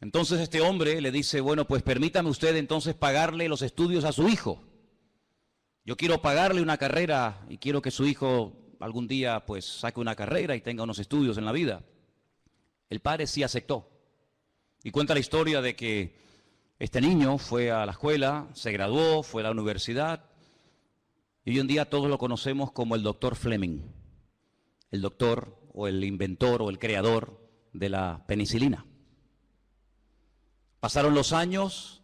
Entonces este hombre le dice, bueno, pues permítame usted entonces pagarle los estudios a su hijo. Yo quiero pagarle una carrera y quiero que su hijo algún día pues saque una carrera y tenga unos estudios en la vida. El padre sí aceptó. Y cuenta la historia de que este niño fue a la escuela, se graduó, fue a la universidad y hoy en día todos lo conocemos como el doctor Fleming. El doctor o el inventor o el creador de la penicilina. Pasaron los años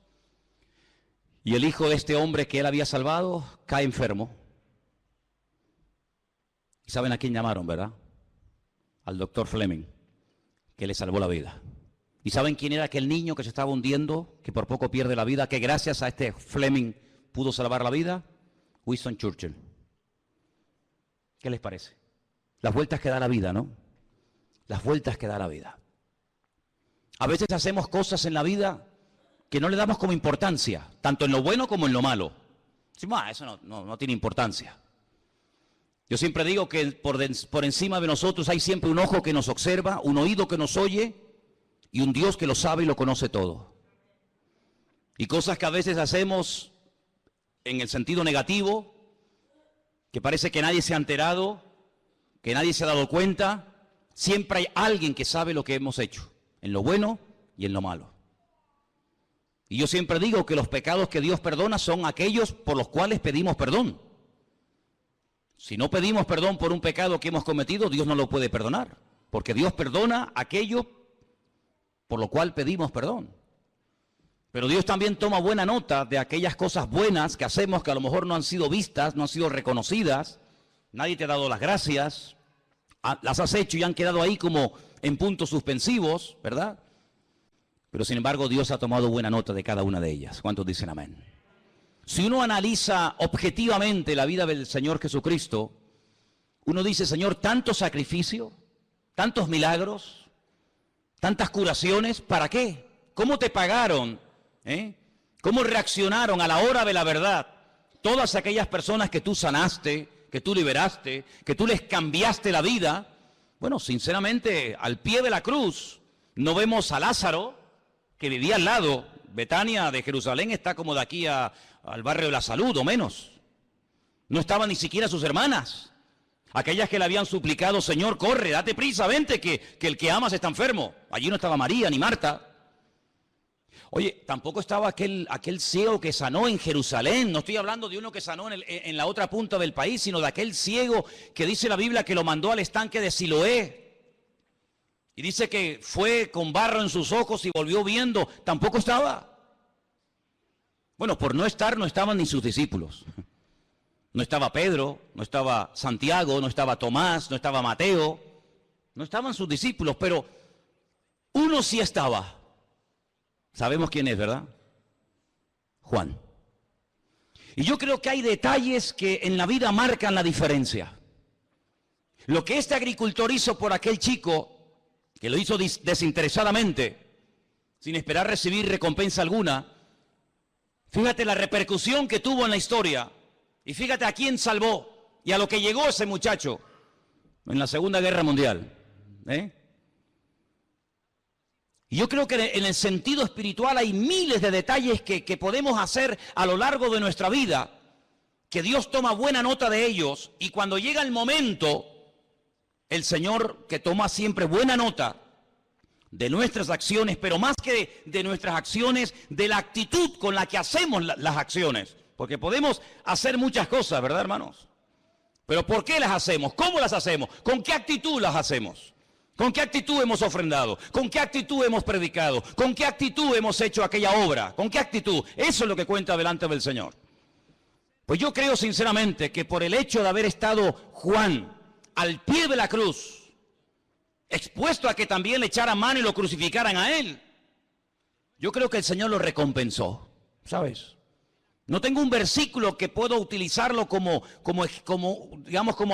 y el hijo de este hombre que él había salvado cae enfermo. ¿Y saben a quién llamaron, verdad? Al doctor Fleming, que le salvó la vida. ¿Y saben quién era aquel niño que se estaba hundiendo, que por poco pierde la vida, que gracias a este Fleming pudo salvar la vida? Winston Churchill. ¿Qué les parece? Las vueltas que da la vida, ¿no? Las vueltas que da la vida. A veces hacemos cosas en la vida que no le damos como importancia, tanto en lo bueno como en lo malo. Decimos, eso no tiene importancia. Yo siempre digo que por encima de nosotros hay siempre un ojo que nos observa, un oído que nos oye y un Dios que lo sabe y lo conoce todo. Y cosas que a veces hacemos en el sentido negativo, que parece que nadie se ha enterado, que nadie se ha dado cuenta, siempre hay alguien que sabe lo que hemos hecho, en lo bueno y en lo malo. Y yo siempre digo que los pecados que Dios perdona son aquellos por los cuales pedimos perdón. Si no pedimos perdón por un pecado que hemos cometido, Dios no lo puede perdonar, porque Dios perdona aquello por lo cual pedimos perdón. Pero Dios también toma buena nota de aquellas cosas buenas que hacemos que a lo mejor no han sido vistas, no han sido reconocidas, nadie te ha dado las gracias, las has hecho y han quedado ahí como en puntos suspensivos, ¿verdad? Pero sin embargo Dios ha tomado buena nota de cada una de ellas. ¿Cuántos dicen amén? Si uno analiza objetivamente la vida del Señor Jesucristo, uno dice, Señor, tanto sacrificio, tantos milagros, tantas curaciones, ¿para qué? ¿Cómo te pagaron? ¿Cómo reaccionaron a la hora de la verdad todas aquellas personas que tú sanaste, que tú liberaste, que tú les cambiaste la vida? Bueno, sinceramente, al pie de la cruz no vemos a Lázaro, que vivía al lado. Betania de Jerusalén está como de aquí al barrio de la Salud, o menos. No estaban ni siquiera sus hermanas, aquellas que le habían suplicado, Señor, corre, date prisa, vente, que el que amas está enfermo. Allí no estaba María ni Marta. Oye, tampoco estaba aquel ciego que sanó en Jerusalén. No estoy hablando de uno que sanó en la otra punta del país, sino de aquel ciego que dice la Biblia que lo mandó al estanque de Siloé. Y dice que fue con barro en sus ojos y volvió viendo. Tampoco estaba. Bueno, por no estar, no estaban ni sus discípulos. No estaba Pedro, no estaba Santiago, no estaba Tomás, no estaba Mateo. No estaban sus discípulos, pero uno sí estaba. Sabemos quién es, ¿verdad? Juan. Y yo creo que hay detalles que en la vida marcan la diferencia. Lo que este agricultor hizo por aquel chico, que lo hizo desinteresadamente, sin esperar recibir recompensa alguna, fíjate la repercusión que tuvo en la historia, y fíjate a quién salvó, y a lo que llegó ese muchacho en la Segunda Guerra Mundial. Y yo creo que en el sentido espiritual hay miles de detalles que podemos hacer a lo largo de nuestra vida, que Dios toma buena nota de ellos, y cuando llega el momento, el Señor, que toma siempre buena nota de nuestras acciones, pero más que de nuestras acciones, de la actitud con la que hacemos las acciones. Porque podemos hacer muchas cosas, ¿verdad, hermanos? Pero ¿por qué las hacemos? ¿Cómo las hacemos? ¿Con qué actitud las hacemos? ¿Con qué actitud hemos ofrendado? ¿Con qué actitud hemos predicado? ¿Con qué actitud hemos hecho aquella obra? ¿Con qué actitud? Eso es lo que cuenta delante del Señor. Pues yo creo sinceramente que por el hecho de haber estado Juan al pie de la cruz, expuesto a que también le echaran mano y lo crucificaran a él, yo creo que el Señor lo recompensó, ¿sabes? No tengo un versículo que puedo utilizarlo como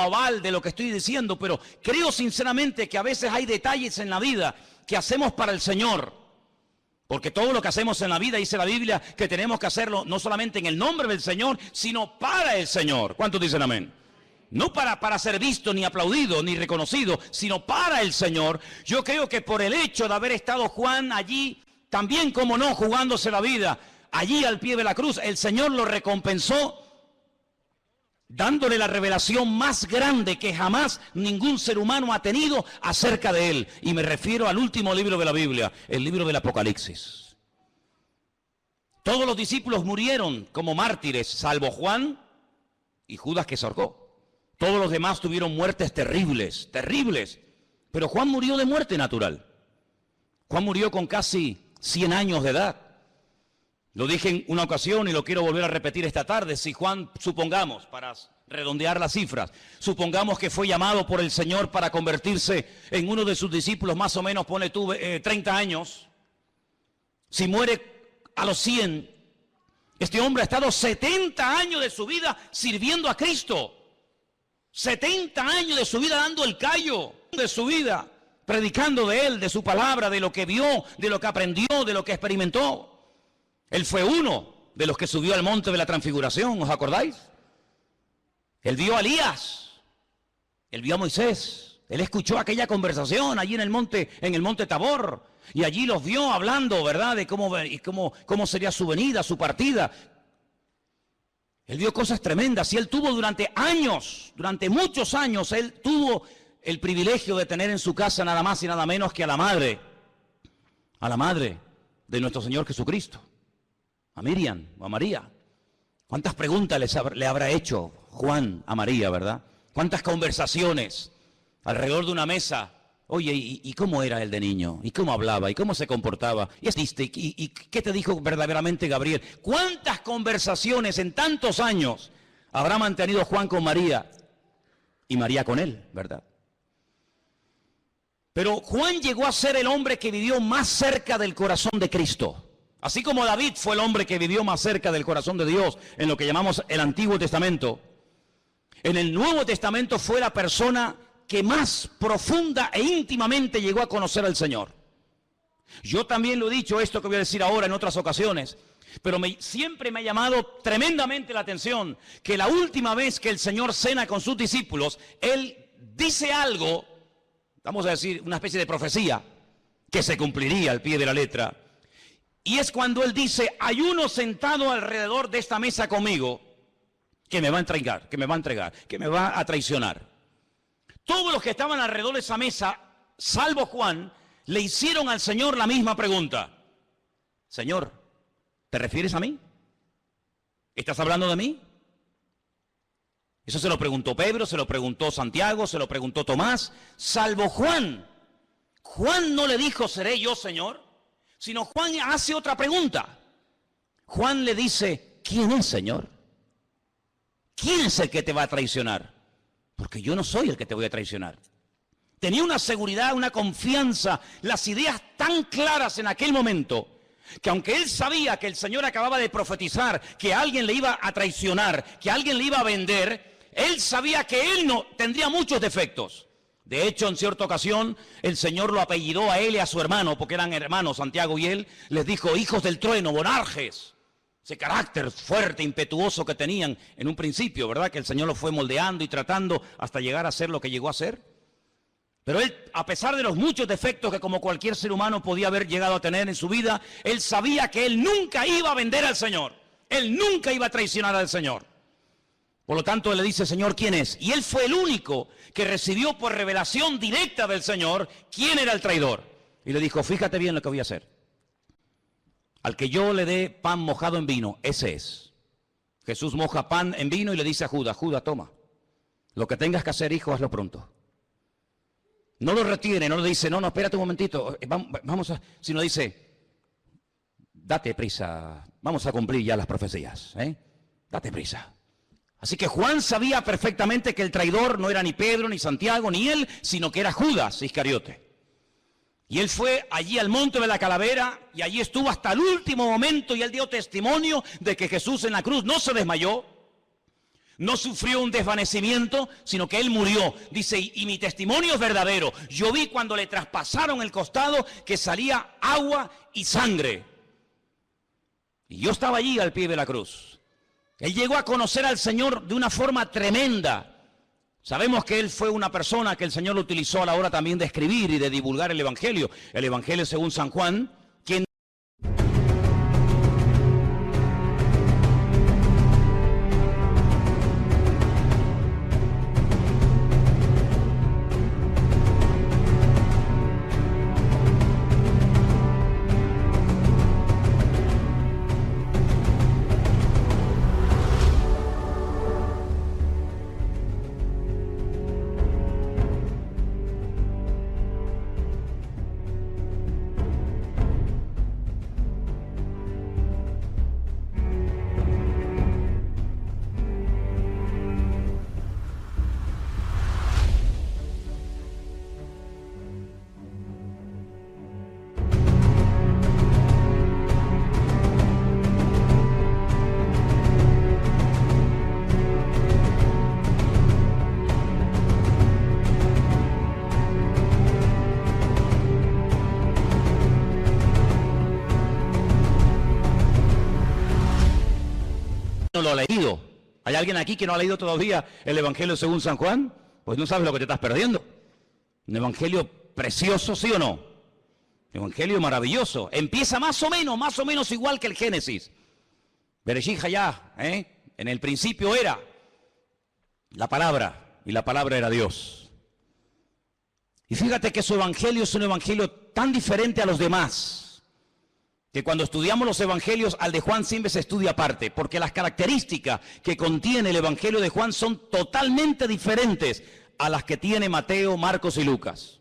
aval de lo que estoy diciendo, pero creo sinceramente que a veces hay detalles en la vida que hacemos para el Señor. Porque todo lo que hacemos en la vida, dice la Biblia, que tenemos que hacerlo no solamente en el nombre del Señor, sino para el Señor. ¿Cuántos dicen amén? No para ser visto, ni aplaudido, ni reconocido, sino para el Señor. Yo creo que por el hecho de haber estado Juan allí también, como no, jugándose la vida, allí al pie de la cruz, el Señor lo recompensó dándole la revelación más grande que jamás ningún ser humano ha tenido acerca de él. Y me refiero al último libro de la Biblia, el libro del Apocalipsis. Todos los discípulos murieron como mártires, salvo Juan y Judas, que se ahorcó. Todos los demás tuvieron muertes terribles, terribles. Pero Juan murió de muerte natural. Juan murió con casi 100 años de edad. Lo dije en una ocasión y lo quiero volver a repetir esta tarde. Si Juan, supongamos, para redondear las cifras, supongamos que fue llamado por el Señor para convertirse en uno de sus discípulos, más o menos, pone tú, 30 años. Si muere a los 100, este hombre ha estado 70 años de su vida sirviendo a Cristo. 70 años de su vida dando el callo de su vida, predicando de Él, de su palabra, de lo que vio, de lo que aprendió, de lo que experimentó. Él fue uno de los que subió al monte de la transfiguración, ¿os acordáis? Él vio a Elías, él vio a Moisés, él escuchó aquella conversación allí en el monte Tabor, y allí los vio hablando, ¿verdad?, de cómo sería su venida, su partida. Él vio cosas tremendas y él tuvo durante años, durante muchos años, él tuvo el privilegio de tener en su casa nada más y nada menos que a la madre de nuestro Señor Jesucristo, a Miriam o a María. ¿Cuántas preguntas le habrá hecho Juan a María, verdad? ¿Cuántas conversaciones alrededor de una mesa? Oye, ¿y cómo era él de niño? ¿Y cómo hablaba? ¿Y cómo se comportaba? ¿Y qué te dijo verdaderamente Gabriel? ¿Cuántas conversaciones en tantos años habrá mantenido Juan con María y María con él, verdad? Pero Juan llegó a ser el hombre que vivió más cerca del corazón de Cristo. Así como David fue el hombre que vivió más cerca del corazón de Dios en lo que llamamos el Antiguo Testamento, en el Nuevo Testamento fue la persona que más profunda e íntimamente llegó a conocer al Señor. Yo también lo he dicho, esto que voy a decir ahora en otras ocasiones, pero siempre me ha llamado tremendamente la atención que la última vez que el Señor cena con sus discípulos, Él dice algo, vamos a decir, una especie de profecía, que se cumpliría al pie de la letra. Y es cuando Él dice, hay uno sentado alrededor de esta mesa conmigo, que me va a entregar, que me va a traicionar. Todos los que estaban alrededor de esa mesa, salvo Juan, le hicieron al Señor la misma pregunta. Señor, ¿te refieres a mí? ¿Estás hablando de mí? Eso se lo preguntó Pedro, se lo preguntó Santiago, se lo preguntó Tomás, salvo Juan. Juan no le dijo, ¿seré yo, Señor? Sino Juan hace otra pregunta. Juan le dice, ¿quién es, Señor? ¿Quién es el que te va a traicionar? Porque yo no soy el que te voy a traicionar. Tenía una seguridad, una confianza, las ideas tan claras en aquel momento, que aunque él sabía que el Señor acababa de profetizar que alguien le iba a traicionar, que alguien le iba a vender, él sabía que él no tendría muchos defectos. De hecho, en cierta ocasión, el Señor lo apellidó a él y a su hermano, porque eran hermanos, Santiago y él, les dijo, hijos del trueno, bonarjes. Ese carácter fuerte, impetuoso que tenían en un principio, ¿verdad? Que el Señor lo fue moldeando y tratando hasta llegar a ser lo que llegó a ser. Pero él, a pesar de los muchos defectos que como cualquier ser humano podía haber llegado a tener en su vida, él sabía que él nunca iba a vender al Señor. Él nunca iba a traicionar al Señor. Por lo tanto, él le dice, Señor, ¿quién es? Y él fue el único que recibió por revelación directa del Señor quién era el traidor. Y le dijo, fíjate bien lo que voy a hacer. Al que yo le dé pan mojado en vino, ese es. Jesús moja pan en vino y le dice a Judas, Judas, toma. Lo que tengas que hacer, hijo, hazlo pronto. No lo retiene, no le dice, no, espérate un momentito, sino dice, date prisa, vamos a cumplir ya las profecías, date prisa. Así que Juan sabía perfectamente que el traidor no era ni Pedro, ni Santiago, ni él, sino que era Judas Iscariote. Y él fue allí al monte de la calavera y allí estuvo hasta el último momento y él dio testimonio de que Jesús en la cruz no se desmayó, no sufrió un desvanecimiento, sino que él murió. Dice, y mi testimonio es verdadero. Yo vi cuando le traspasaron el costado que salía agua y sangre. Y yo estaba allí al pie de la cruz. Él llegó a conocer al Señor de una forma tremenda. Sabemos que él fue una persona que el Señor lo utilizó a la hora también de escribir y de divulgar el Evangelio. El Evangelio según San Juan, no lo ha leído. ¿Hay alguien aquí que no ha leído todavía el Evangelio según San Juan? Pues no sabes lo que te estás perdiendo. Un evangelio precioso, ¿sí o no? Un evangelio maravilloso. Empieza más o menos igual que el Génesis. Bereshit hayá, en el principio era la palabra, y la palabra era Dios. Y fíjate que su evangelio es un evangelio tan diferente a los demás, que cuando estudiamos los evangelios, al de Juan siempre se estudia aparte, porque las características que contiene el evangelio de Juan son totalmente diferentes a las que tiene Mateo, Marcos y Lucas.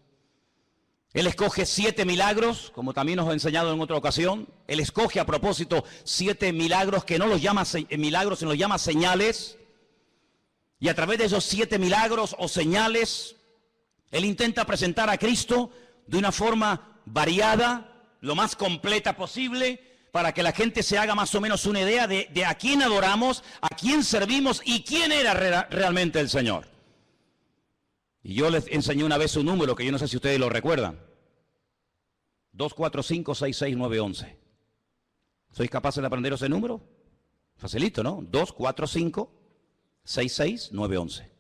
Él escoge 7 milagros, como también nos ha enseñado en otra ocasión. Él escoge a propósito 7 milagros que no los llama milagros, sino los llama señales. Y a través de esos 7 milagros o señales, él intenta presentar a Cristo de una forma variada, lo más completa posible, para que la gente se haga más o menos una idea de a quién adoramos, a quién servimos y quién era realmente el Señor. Y yo les enseñé una vez un número que yo no sé si ustedes lo recuerdan. 245 66 11. ¿Sois capaces de aprender ese número? Facilito, ¿no? 245 66 11.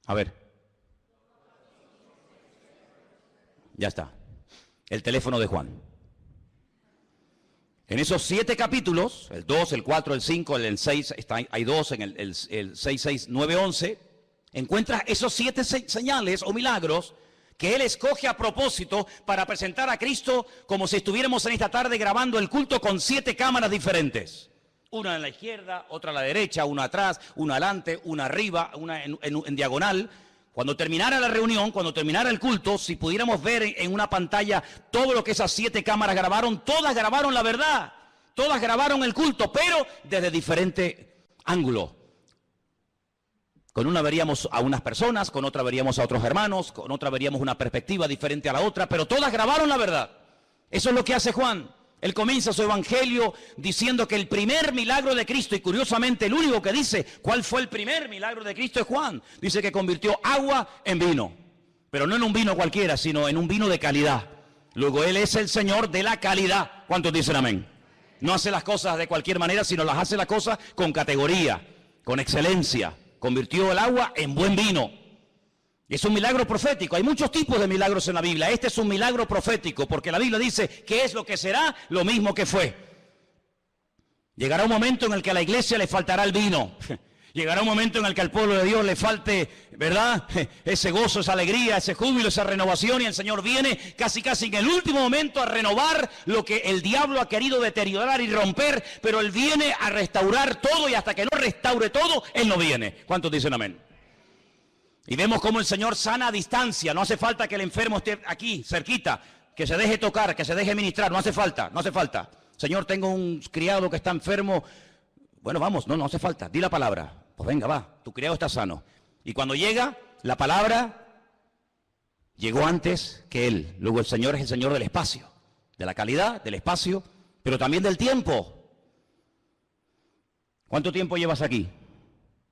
A ver. Ya está. El teléfono de Juan. En esos 7 capítulos, el 2, el 4, el 5, el 6, hay 2 en el 6, 6, 9, 11, encuentras esos 7 señales o milagros que él escoge a propósito para presentar a Cristo como si estuviéramos en esta tarde grabando el culto con 7 cámaras diferentes. Una en la izquierda, otra a la derecha, una atrás, una adelante, una arriba, una en diagonal. Cuando terminara la reunión, cuando terminara el culto, si pudiéramos ver en una pantalla todo lo que esas 7 cámaras grabaron, todas grabaron la verdad, todas grabaron el culto, pero desde diferente ángulo. Con una veríamos a unas personas, con otra veríamos a otros hermanos, con otra veríamos una perspectiva diferente a la otra, pero todas grabaron la verdad. Eso es lo que hace Juan. Él comienza su evangelio diciendo que el primer milagro de Cristo, y curiosamente el único que dice cuál fue el primer milagro de Cristo es Juan. Dice que convirtió agua en vino, pero no en un vino cualquiera, sino en un vino de calidad. Luego Él es el Señor de la calidad. ¿Cuántos dicen amén? No hace las cosas de cualquier manera, sino las hace las cosas con categoría, con excelencia. Convirtió el agua en buen vino. Es un milagro profético. Hay muchos tipos de milagros en la Biblia. Este es un milagro profético, porque la Biblia dice que es lo que será, lo mismo que fue. Llegará un momento en el que a la iglesia le faltará el vino. Llegará un momento en el que al pueblo de Dios le falte, ¿verdad?, ese gozo, esa alegría, ese júbilo, esa renovación, y el Señor viene casi en el último momento a renovar lo que el diablo ha querido deteriorar y romper, pero Él viene a restaurar todo, y hasta que no restaure todo, Él no viene. ¿Cuántos dicen amén? Y vemos cómo el Señor sana a distancia. No hace falta que el enfermo esté aquí, cerquita, que se deje tocar, que se deje ministrar. No hace falta, no hace falta. Señor, tengo un criado que está enfermo. Bueno, vamos, no hace falta. Di la palabra. Pues venga, va, tu criado está sano. Y cuando llega, la palabra llegó antes que él. Luego el Señor es el Señor del espacio, de la calidad, del espacio, pero también del tiempo. ¿Cuánto tiempo llevas aquí?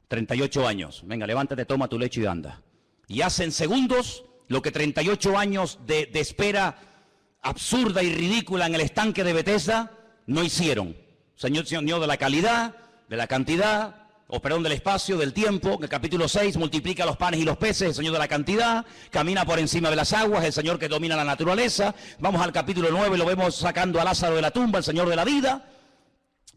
38 años. Venga, levántate, toma tu lecho y anda. Y hace en segundos lo que 38 años de espera absurda y ridícula en el estanque de Bethesda no hicieron. Señor de la calidad, de la cantidad, del espacio, del tiempo. En el capítulo 6 multiplica los panes y los peces, el Señor de la cantidad, camina por encima de las aguas, el Señor que domina la naturaleza. Vamos al capítulo 9, lo vemos sacando a Lázaro de la tumba, el Señor de la vida.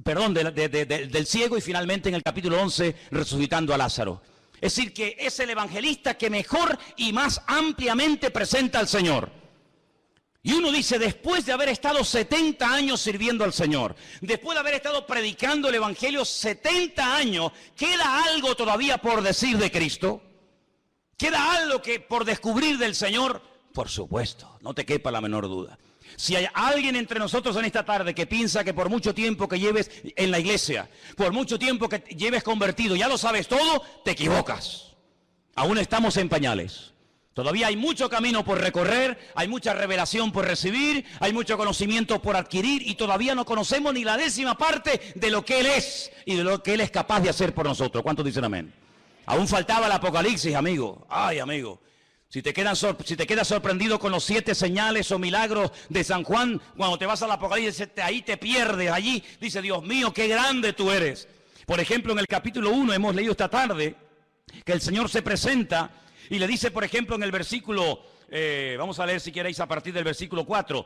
Del ciego, y finalmente en el capítulo 11 resucitando a Lázaro. Es decir, que es el evangelista que mejor y más ampliamente presenta al Señor. Y uno dice, después de haber estado 70 años sirviendo al Señor, después de haber estado predicando el evangelio 70 años, ¿queda algo todavía por decir de Cristo? ¿Queda algo que por descubrir del Señor? Por supuesto, no te quepa la menor duda. Si hay alguien entre nosotros en esta tarde que piensa que por mucho tiempo que lleves en la iglesia, por mucho tiempo que lleves convertido, ya lo sabes todo, te equivocas. Aún estamos en pañales. Todavía hay mucho camino por recorrer, hay mucha revelación por recibir, hay mucho conocimiento por adquirir, y todavía no conocemos ni la 10ª parte de lo que Él es y de lo que Él es capaz de hacer por nosotros. ¿Cuántos dicen amén? Aún faltaba el Apocalipsis, amigo. Ay, amigo. Si te quedas sorprendido con los 7 señales o milagros de San Juan, cuando te vas al Apocalipsis, ahí te pierdes, allí dice, Dios mío, qué grande tú eres. Por ejemplo, en el capítulo 1 hemos leído esta tarde que el Señor se presenta y le dice, por ejemplo, en el versículo, vamos a leer si queréis a partir del versículo 4.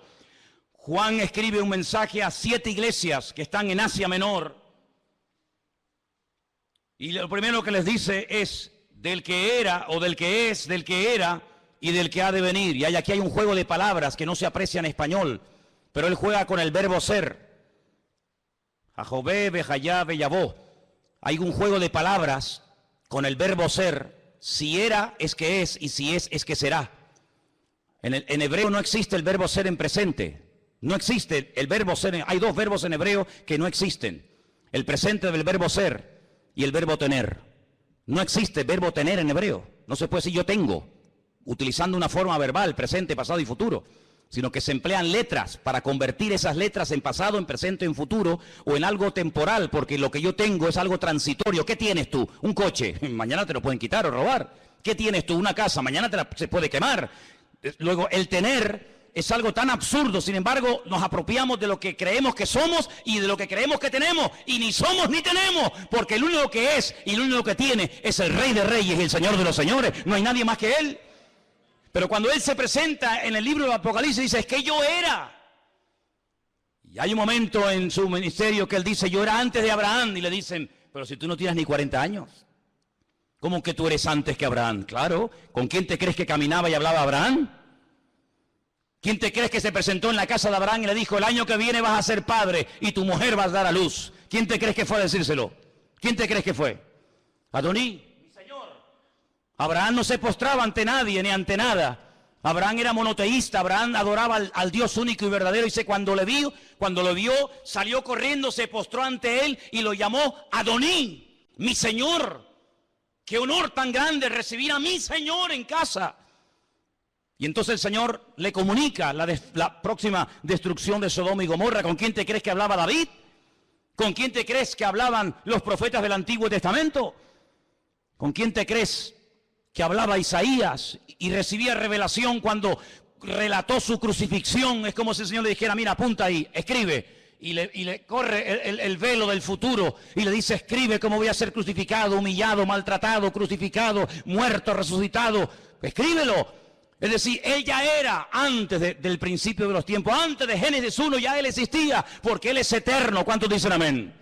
Juan escribe un mensaje a 7 iglesias que están en Asia Menor. Y lo primero que les dice es del que era, o del que es, del que era y del que ha de venir. Y aquí hay un juego de palabras que no se aprecia en español, pero él juega con el verbo ser. Jajobé, Bejayá, Beyabó. Hay un juego de palabras con el verbo ser. Si era, es que es, y si es que será. En hebreo no existe el verbo ser en presente. No existe el verbo ser. Hay 2 verbos en hebreo que no existen. El presente del verbo ser y el verbo tener. No existe verbo tener en hebreo. No se puede decir yo tengo, utilizando una forma verbal, presente, pasado y futuro, sino que se emplean letras para convertir esas letras en pasado, en presente, en futuro o en algo temporal, porque lo que yo tengo es algo transitorio. ¿Qué tienes tú? Un coche, mañana te lo pueden quitar o robar. ¿Qué tienes tú? Una casa, mañana se puede quemar. Luego, el tener es algo tan absurdo, sin embargo, nos apropiamos de lo que creemos que somos y de lo que creemos que tenemos, y ni somos ni tenemos, porque el único que es y el único que tiene es el Rey de Reyes y el Señor de los Señores. No hay nadie más que Él. Pero cuando Él se presenta en el libro del Apocalipsis, dice, es que yo era. Y hay un momento en su ministerio que Él dice, yo era antes de Abraham, y le dicen, pero si tú no tienes ni 40 años, ¿cómo que tú eres antes que Abraham? Claro, ¿con quién te crees que caminaba y hablaba Abraham? ¿Quién te crees que se presentó en la casa de Abraham y le dijo, el año que viene vas a ser padre y tu mujer vas a dar a luz? ¿Quién te crees que fue a decírselo? ¿Quién te crees que fue? Adoní, mi Señor. Abraham no se postraba ante nadie ni ante nada. Abraham era monoteísta, Abraham adoraba al Dios único y verdadero. Dice, cuando lo vio, salió corriendo, se postró ante él y lo llamó Adoní, mi Señor. Qué honor tan grande recibir a mi Señor en casa. Y entonces el Señor le comunica la próxima destrucción de Sodoma y Gomorra. ¿Con quién te crees que hablaba David? ¿Con quién te crees que hablaban los profetas del Antiguo Testamento? ¿Con quién te crees que hablaba Isaías y recibía revelación cuando relató su crucifixión? Es como si el Señor le dijera, mira, apunta ahí, escribe. Y le corre el velo del futuro y le dice, escribe cómo voy a ser crucificado, humillado, maltratado, crucificado, muerto, resucitado. Escríbelo. Es decir, Él ya era antes del principio de los tiempos, antes de Génesis 1 ya Él existía, porque Él es eterno. ¿Cuántos dicen amén?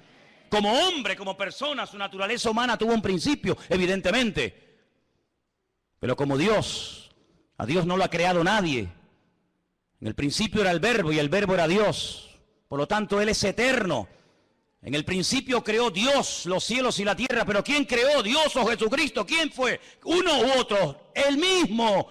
Como hombre, como persona, su naturaleza humana tuvo un principio, evidentemente. Pero como Dios, a Dios no lo ha creado nadie. En el principio era el Verbo y el Verbo era Dios. Por lo tanto, Él es eterno. En el principio creó Dios los cielos y la tierra, pero ¿quién creó? ¿Dios o Jesucristo? ¿Quién fue? ¿Uno u otro? El mismo.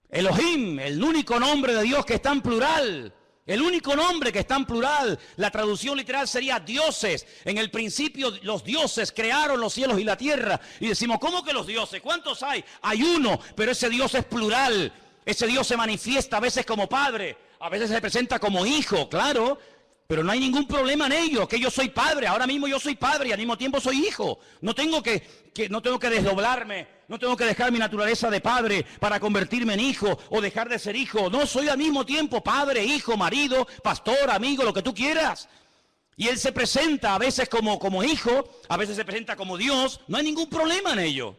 Elohim, el único nombre de Dios que está en plural. El único nombre que está en plural. La traducción literal sería dioses. En el principio los dioses crearon los cielos y la tierra. Y decimos, ¿cómo que los dioses? ¿Cuántos hay? Hay uno, pero ese Dios es plural. Ese Dios se manifiesta a veces como padre, a veces se presenta como hijo, claro. Pero no hay ningún problema en ello, que yo soy padre. Ahora mismo yo soy padre y al mismo tiempo soy hijo. No tengo que desdoblarme, no tengo que dejar mi naturaleza de padre para convertirme en hijo o dejar de ser hijo. No, soy al mismo tiempo padre, hijo, marido, pastor, amigo, lo que tú quieras. Y Él se presenta a veces como hijo, a veces se presenta como Dios. No hay ningún problema en ello.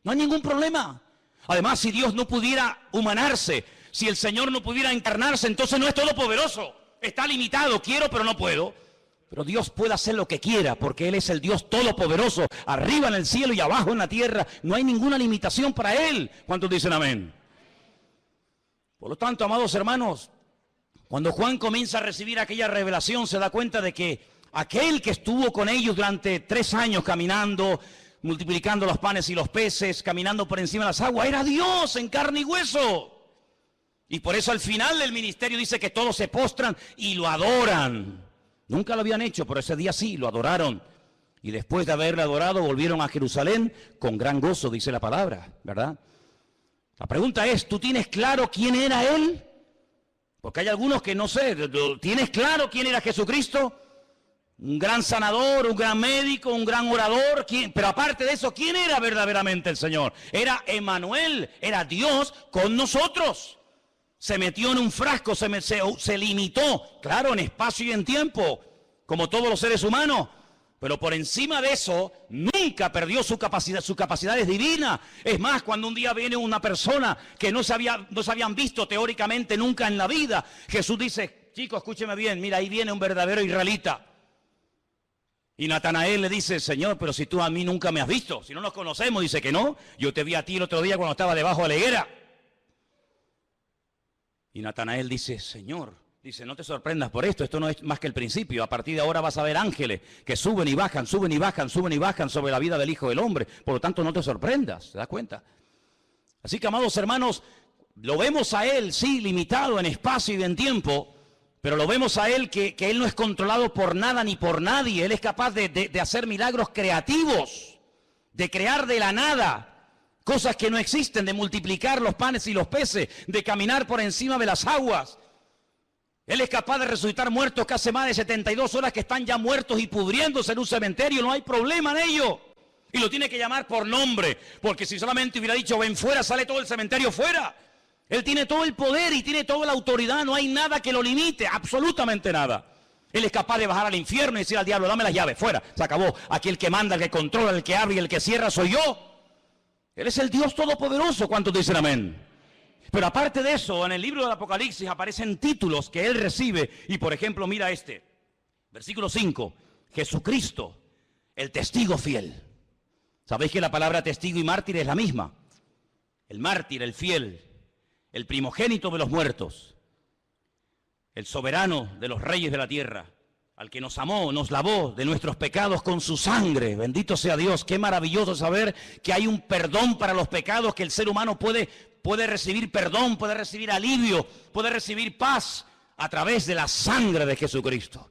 No hay ningún problema. Además, si Dios no pudiera humanarse, si el Señor no pudiera encarnarse, entonces no es todopoderoso. Está limitado, quiero pero no puedo. Pero Dios puede hacer lo que quiera, porque Él es el Dios todopoderoso, arriba en el cielo y abajo en la tierra. No hay ninguna limitación para Él. ¿Cuántos dicen amén? Por lo tanto, amados hermanos, cuando Juan comienza a recibir aquella revelación, se da cuenta de que aquel que estuvo con ellos durante 3 años caminando, multiplicando los panes y los peces, caminando por encima de las aguas, era Dios en carne y hueso. Y por eso al final del ministerio dice que todos se postran y lo adoran. Nunca lo habían hecho, pero ese día sí, lo adoraron. Y después de haberle adorado, volvieron a Jerusalén con gran gozo, dice la palabra, ¿verdad? La pregunta es, ¿tú tienes claro quién era Él? Porque hay algunos que no sé, ¿tienes claro quién era Jesucristo? Un gran sanador, un gran médico, un gran orador. Pero aparte de eso, ¿quién era verdaderamente el Señor? Era Emmanuel, era Dios con nosotros. Se metió en un frasco, se limitó, claro, en espacio y en tiempo, como todos los seres humanos, Pero por encima de eso, nunca perdió su capacidad es divina. Es más, cuando un día viene una persona que no se habían visto teóricamente nunca en la vida, Jesús dice, chicos, escúcheme bien, mira, ahí viene un verdadero israelita. Y Natanael le dice, Señor, pero si tú a mí nunca me has visto, si no nos conocemos, dice que no, yo te vi a ti el otro día cuando estaba debajo de la higuera. Y Natanael dice, Señor, dice, no te sorprendas por esto no es más que el principio, a partir de ahora vas a ver ángeles que suben y bajan, suben y bajan, suben y bajan sobre la vida del Hijo del Hombre, por lo tanto no te sorprendas, ¿te das cuenta? Así que, amados hermanos, lo vemos a Él, sí, limitado en espacio y en tiempo, pero lo vemos a Él que Él no es controlado por nada ni por nadie. Él es capaz de hacer milagros creativos, de crear de la nada cosas que no existen, de multiplicar los panes y los peces, de caminar por encima de las aguas. Él es capaz de resucitar muertos que hace más de 72 horas que están ya muertos y pudriéndose en un cementerio. No hay problema en ello. Y lo tiene que llamar por nombre, porque si solamente hubiera dicho ven fuera, sale todo el cementerio fuera. Él tiene todo el poder y tiene toda la autoridad, no hay nada que lo limite, absolutamente nada. Él es capaz de bajar al infierno y decir al diablo, dame las llaves, fuera, se acabó. Aquí el que manda, el que controla, el que abre y el que cierra soy yo. Él es el Dios todopoderoso, ¿cuántos dicen amén? Pero aparte de eso, en el libro del Apocalipsis aparecen títulos que Él recibe. Y por ejemplo, mira este, versículo 5, Jesucristo, el testigo fiel. ¿Sabéis que la palabra testigo y mártir es la misma? El mártir, el fiel, el primogénito de los muertos, el soberano de los reyes de la tierra, al que nos amó, nos lavó de nuestros pecados con su sangre. Bendito sea Dios. Qué maravilloso saber que hay un perdón para los pecados, que el ser humano puede recibir perdón, puede recibir alivio, puede recibir paz a través de la sangre de Jesucristo.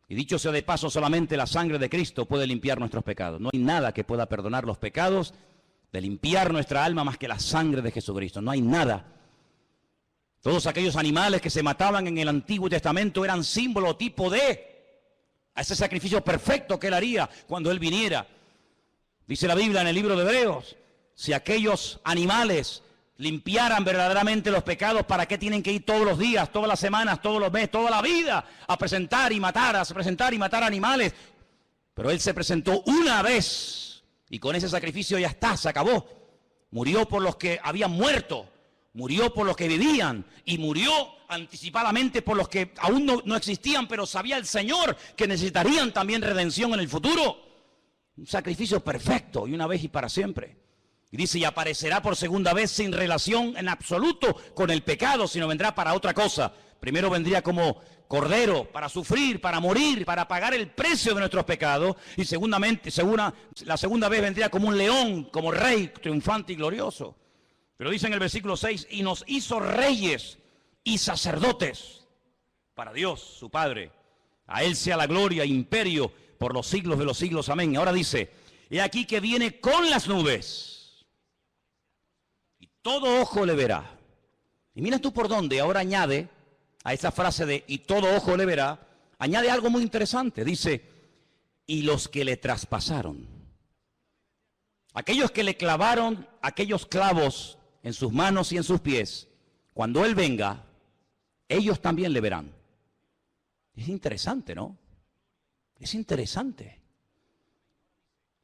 Y dicho sea de paso, solamente la sangre de Cristo puede limpiar nuestros pecados. No hay nada que pueda perdonar los pecados, de limpiar nuestra alma más que la sangre de Jesucristo. No hay nada. Todos aquellos animales que se mataban en el Antiguo Testamento eran símbolo, tipo de a ese sacrificio perfecto que Él haría cuando Él viniera. Dice la Biblia en el libro de Hebreos, si aquellos animales limpiaran verdaderamente los pecados, ¿para qué tienen que ir todos los días, todas las semanas, todos los meses, toda la vida a presentar y matar animales? Pero Él se presentó una vez y con ese sacrificio ya está, se acabó. Murió por los que habían muerto, murió por los que vivían y murió anticipadamente por los que aún no existían, pero sabía el Señor que necesitarían también redención en el futuro. Un sacrificio perfecto y una vez y para siempre. Y dice, y aparecerá por segunda vez sin relación en absoluto con el pecado, sino vendrá para otra cosa. Primero vendría como cordero para sufrir, para morir, para pagar el precio de nuestros pecados. Y la segunda vez vendría como un león, como rey triunfante y glorioso. Pero dice en el versículo 6, y nos hizo reyes y sacerdotes para Dios, su Padre. A Él sea la gloria e imperio por los siglos de los siglos. Amén. Y ahora dice, he aquí que viene con las nubes. Todo ojo le verá. Y mira tú por dónde ahora añade a esa frase de y todo ojo le verá, añade algo muy interesante. Dice, y los que le traspasaron. Aquellos que le clavaron aquellos clavos en sus manos y en sus pies, cuando Él venga, ellos también le verán. Es interesante, ¿no? Es interesante.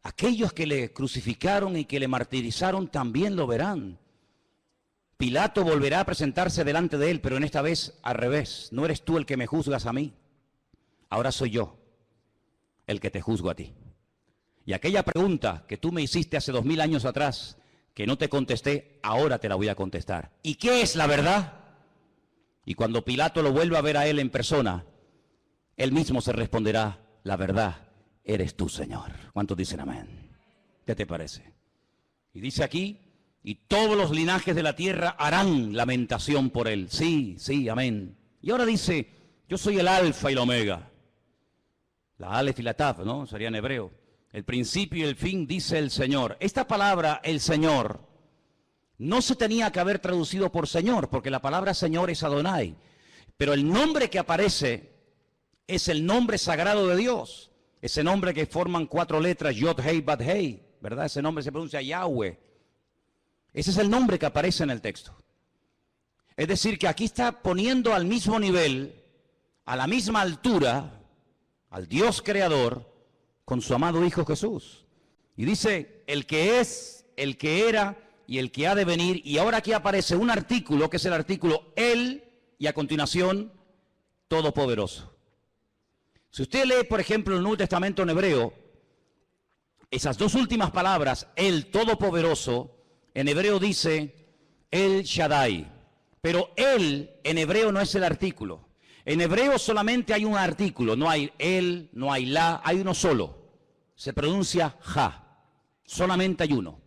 Aquellos que le crucificaron y que le martirizaron también lo verán. Pilato volverá a presentarse delante de él, pero en esta vez al revés. No eres tú el que me juzgas a mí. Ahora soy yo el que te juzgo a ti. Y aquella pregunta que tú me hiciste hace 2000 años atrás, que no te contesté, ahora te la voy a contestar. ¿Y qué es la verdad? Y cuando Pilato lo vuelva a ver a él en persona, él mismo se responderá, la verdad eres tú, Señor. ¿Cuántos dicen amén? ¿Qué te parece? Y dice aquí, y todos los linajes de la tierra harán lamentación por él. Sí, sí, amén. Y ahora dice, yo soy el alfa y la omega. La alef y la taf, ¿no? Sería en hebreo. El principio y el fin, dice el Señor. Esta palabra, el Señor, no se tenía que haber traducido por Señor, porque la palabra Señor es Adonai. Pero el nombre que aparece es el nombre sagrado de Dios. Ese nombre que forman 4 letras, Yod, Hei, Bad, Hei, ¿verdad? Ese nombre se pronuncia Yahweh. Ese es el nombre que aparece en el texto. Es decir, que aquí está poniendo al mismo nivel, a la misma altura, al Dios creador, con su amado Hijo Jesús. Y dice, el que es, el que era y el que ha de venir. Y ahora aquí aparece un artículo, que es el artículo Él, y a continuación, Todopoderoso. Si usted lee, por ejemplo, el Nuevo Testamento en hebreo, esas dos últimas palabras, el Todopoderoso, en hebreo dice El Shaddai. Pero él en hebreo no es el artículo. En hebreo solamente hay un artículo, no hay el, no hay la, hay uno solo. Se pronuncia ja, solamente hay uno.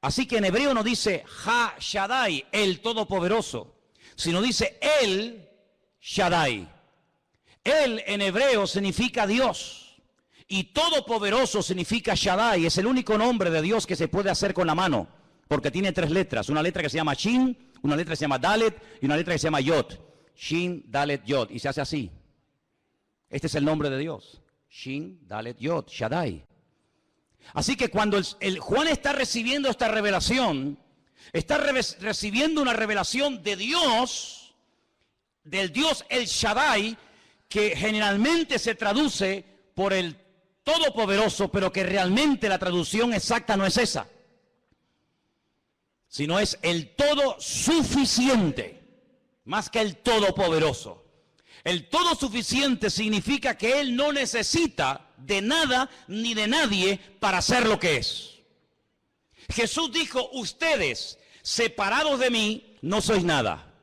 Así que en hebreo no dice Ha Shaddai, el Todopoderoso, sino dice el Shaddai. Él en hebreo significa Dios y Todopoderoso significa Shaddai. Es el único nombre de Dios que se puede hacer con la mano, porque tiene tres letras. Una letra que se llama Shin, una letra que se llama Dalet y una letra que se llama Yod. Shin, Dalet, Yod. Y se hace así. Este es el nombre de Dios. Shin, Dalet, Yod, Shaddai. Así que cuando Juan está recibiendo esta revelación, está recibiendo una revelación de Dios, del Dios El Shaddai, que generalmente se traduce por el Todopoderoso, pero que realmente la traducción exacta no es esa, sino es el todo suficiente, más que el Todopoderoso. El todo suficiente significa que Él no necesita de nada ni de nadie para ser lo que es. Jesús dijo, ustedes separados de mí no sois nada.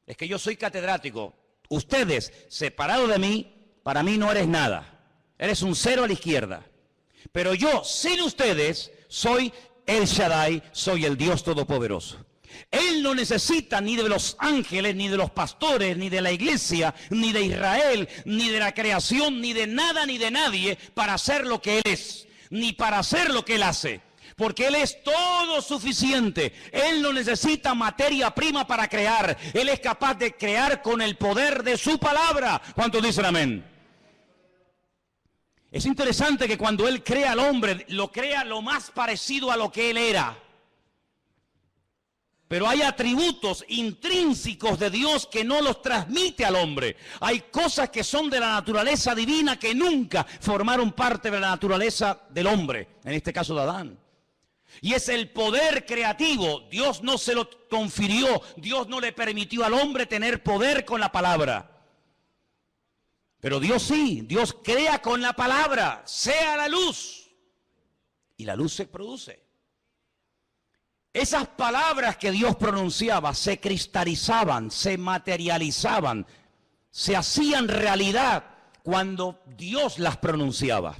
Es que yo soy catedrático. Ustedes separados de mí, para mí no eres nada. Eres un cero a la izquierda. Pero yo, sin ustedes, soy El Shaddai, soy el Dios Todopoderoso. Él no necesita ni de los ángeles, ni de los pastores, ni de la iglesia, ni de Israel, ni de la creación, ni de nada, ni de nadie para hacer lo que Él es, ni para hacer lo que Él hace. Porque Él es todo suficiente. Él no necesita materia prima para crear. Él es capaz de crear con el poder de su palabra. ¿Cuántos dicen amén? Es interesante que cuando Él crea al hombre, lo crea lo más parecido a lo que Él era. Pero hay atributos intrínsecos de Dios que no los transmite al hombre. Hay cosas que son de la naturaleza divina que nunca formaron parte de la naturaleza del hombre, en este caso de Adán. Y es el poder creativo. Dios no se lo confirió, Dios no le permitió al hombre tener poder con la palabra. Pero Dios sí, Dios crea con la palabra, sea la luz. Y la luz se produce. Esas palabras que Dios pronunciaba se cristalizaban, se materializaban, se hacían realidad cuando Dios las pronunciaba.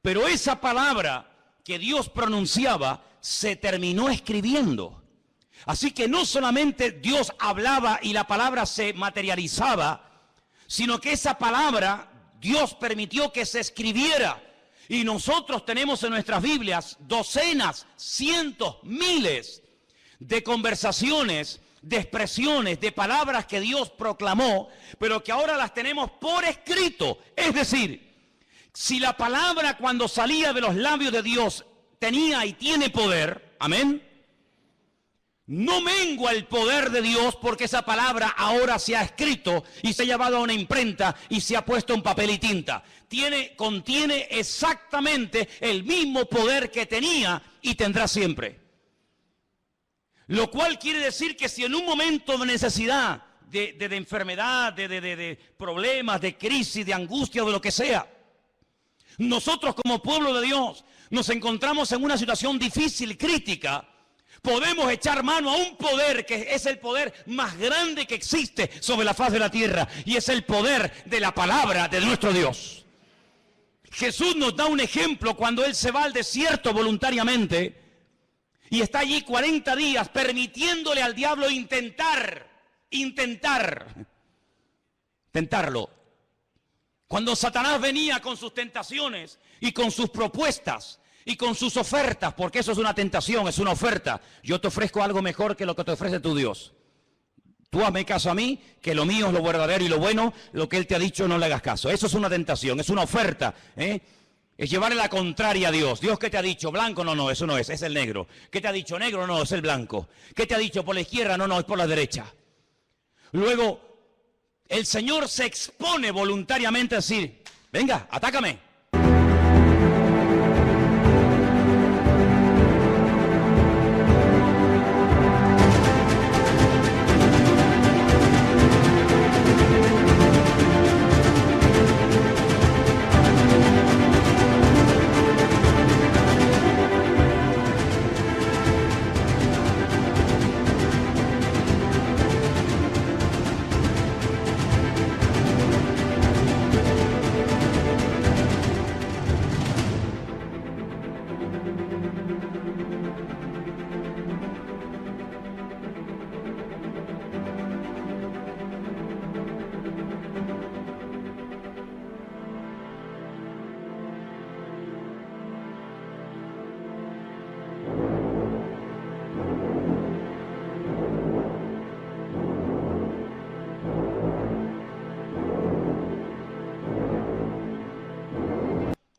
Pero esa palabra que Dios pronunciaba se terminó escribiendo. Así que no solamente Dios hablaba y la palabra se materializaba, sino que esa palabra Dios permitió que se escribiera. Y nosotros tenemos en nuestras Biblias docenas, cientos, miles de conversaciones, de expresiones, de palabras que Dios proclamó, pero que ahora las tenemos por escrito. Es decir, si la palabra cuando salía de los labios de Dios tenía y tiene poder, amén, no mengua el poder de Dios porque esa palabra ahora se ha escrito y se ha llevado a una imprenta y se ha puesto en papel y tinta. Contiene exactamente el mismo poder que tenía y tendrá siempre. Lo cual quiere decir que si en un momento de necesidad, de enfermedad, de problemas, de crisis, de angustia o de lo que sea, nosotros como pueblo de Dios nos encontramos en una situación difícil, crítica, podemos echar mano a un poder que es el poder más grande que existe sobre la faz de la tierra, y es el poder de la palabra de nuestro Dios. Jesús nos da un ejemplo cuando Él se va al desierto voluntariamente y está allí 40 días permitiéndole al diablo tentarlo. Cuando Satanás venía con sus tentaciones y con sus propuestas y con sus ofertas, porque eso es una tentación, es una oferta. Yo te ofrezco algo mejor que lo que te ofrece tu Dios. Tú hazme caso a mí, que lo mío es lo verdadero y lo bueno, lo que Él te ha dicho no le hagas caso. Eso es una tentación, es una oferta, es llevarle la contraria a Dios. Dios, ¿qué te ha dicho? Blanco, no, eso no es el negro. ¿Qué te ha dicho? Negro, no, es el blanco. ¿Qué te ha dicho? Por la izquierda, no, es por la derecha. Luego, el Señor se expone voluntariamente a decir, Venga, atácame.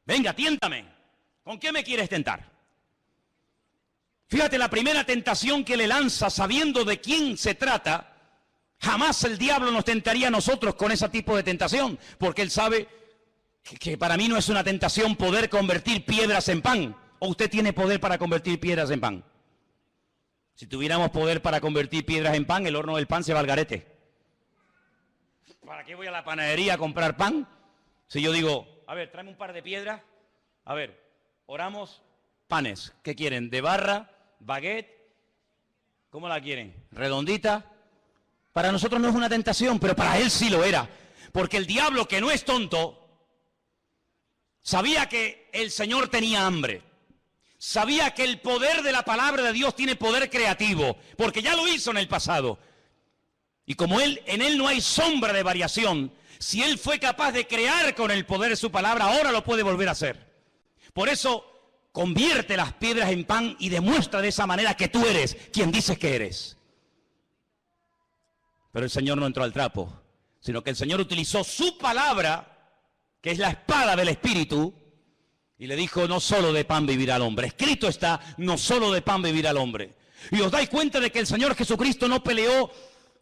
Venga, tiéntame. ¿Con qué me quieres tentar? Fíjate, la primera tentación que le lanza, sabiendo de quién se trata, jamás el diablo nos tentaría a nosotros con ese tipo de tentación, porque él sabe que para mí no es una tentación poder convertir piedras en pan. ¿O usted tiene poder para convertir piedras en pan? Si tuviéramos poder para convertir piedras en pan, el horno del pan se va al garete. ¿Para qué voy a la panadería a comprar pan? Si yo digo, a ver, tráeme un par de piedras. A ver, oramos panes. ¿Qué quieren? ¿De barra? ¿Baguette? ¿Cómo la quieren? ¿Redondita? Para nosotros no es una tentación, pero para él sí lo era. Porque el diablo, que no es tonto, sabía que el Señor tenía hambre. Sabía que el poder de la palabra de Dios tiene poder creativo, porque ya lo hizo en el pasado. Y como en él no hay sombra de variación, si él fue capaz de crear con el poder de su palabra, ahora lo puede volver a hacer. Por eso, convierte las piedras en pan y demuestra de esa manera que tú eres quien dices que eres. Pero el Señor no entró al trapo, sino que el Señor utilizó su palabra, que es la espada del Espíritu, y le dijo, no solo de pan vivirá el hombre. Escrito está, no solo de pan vivirá el hombre. Y os dais cuenta de que el Señor Jesucristo no peleó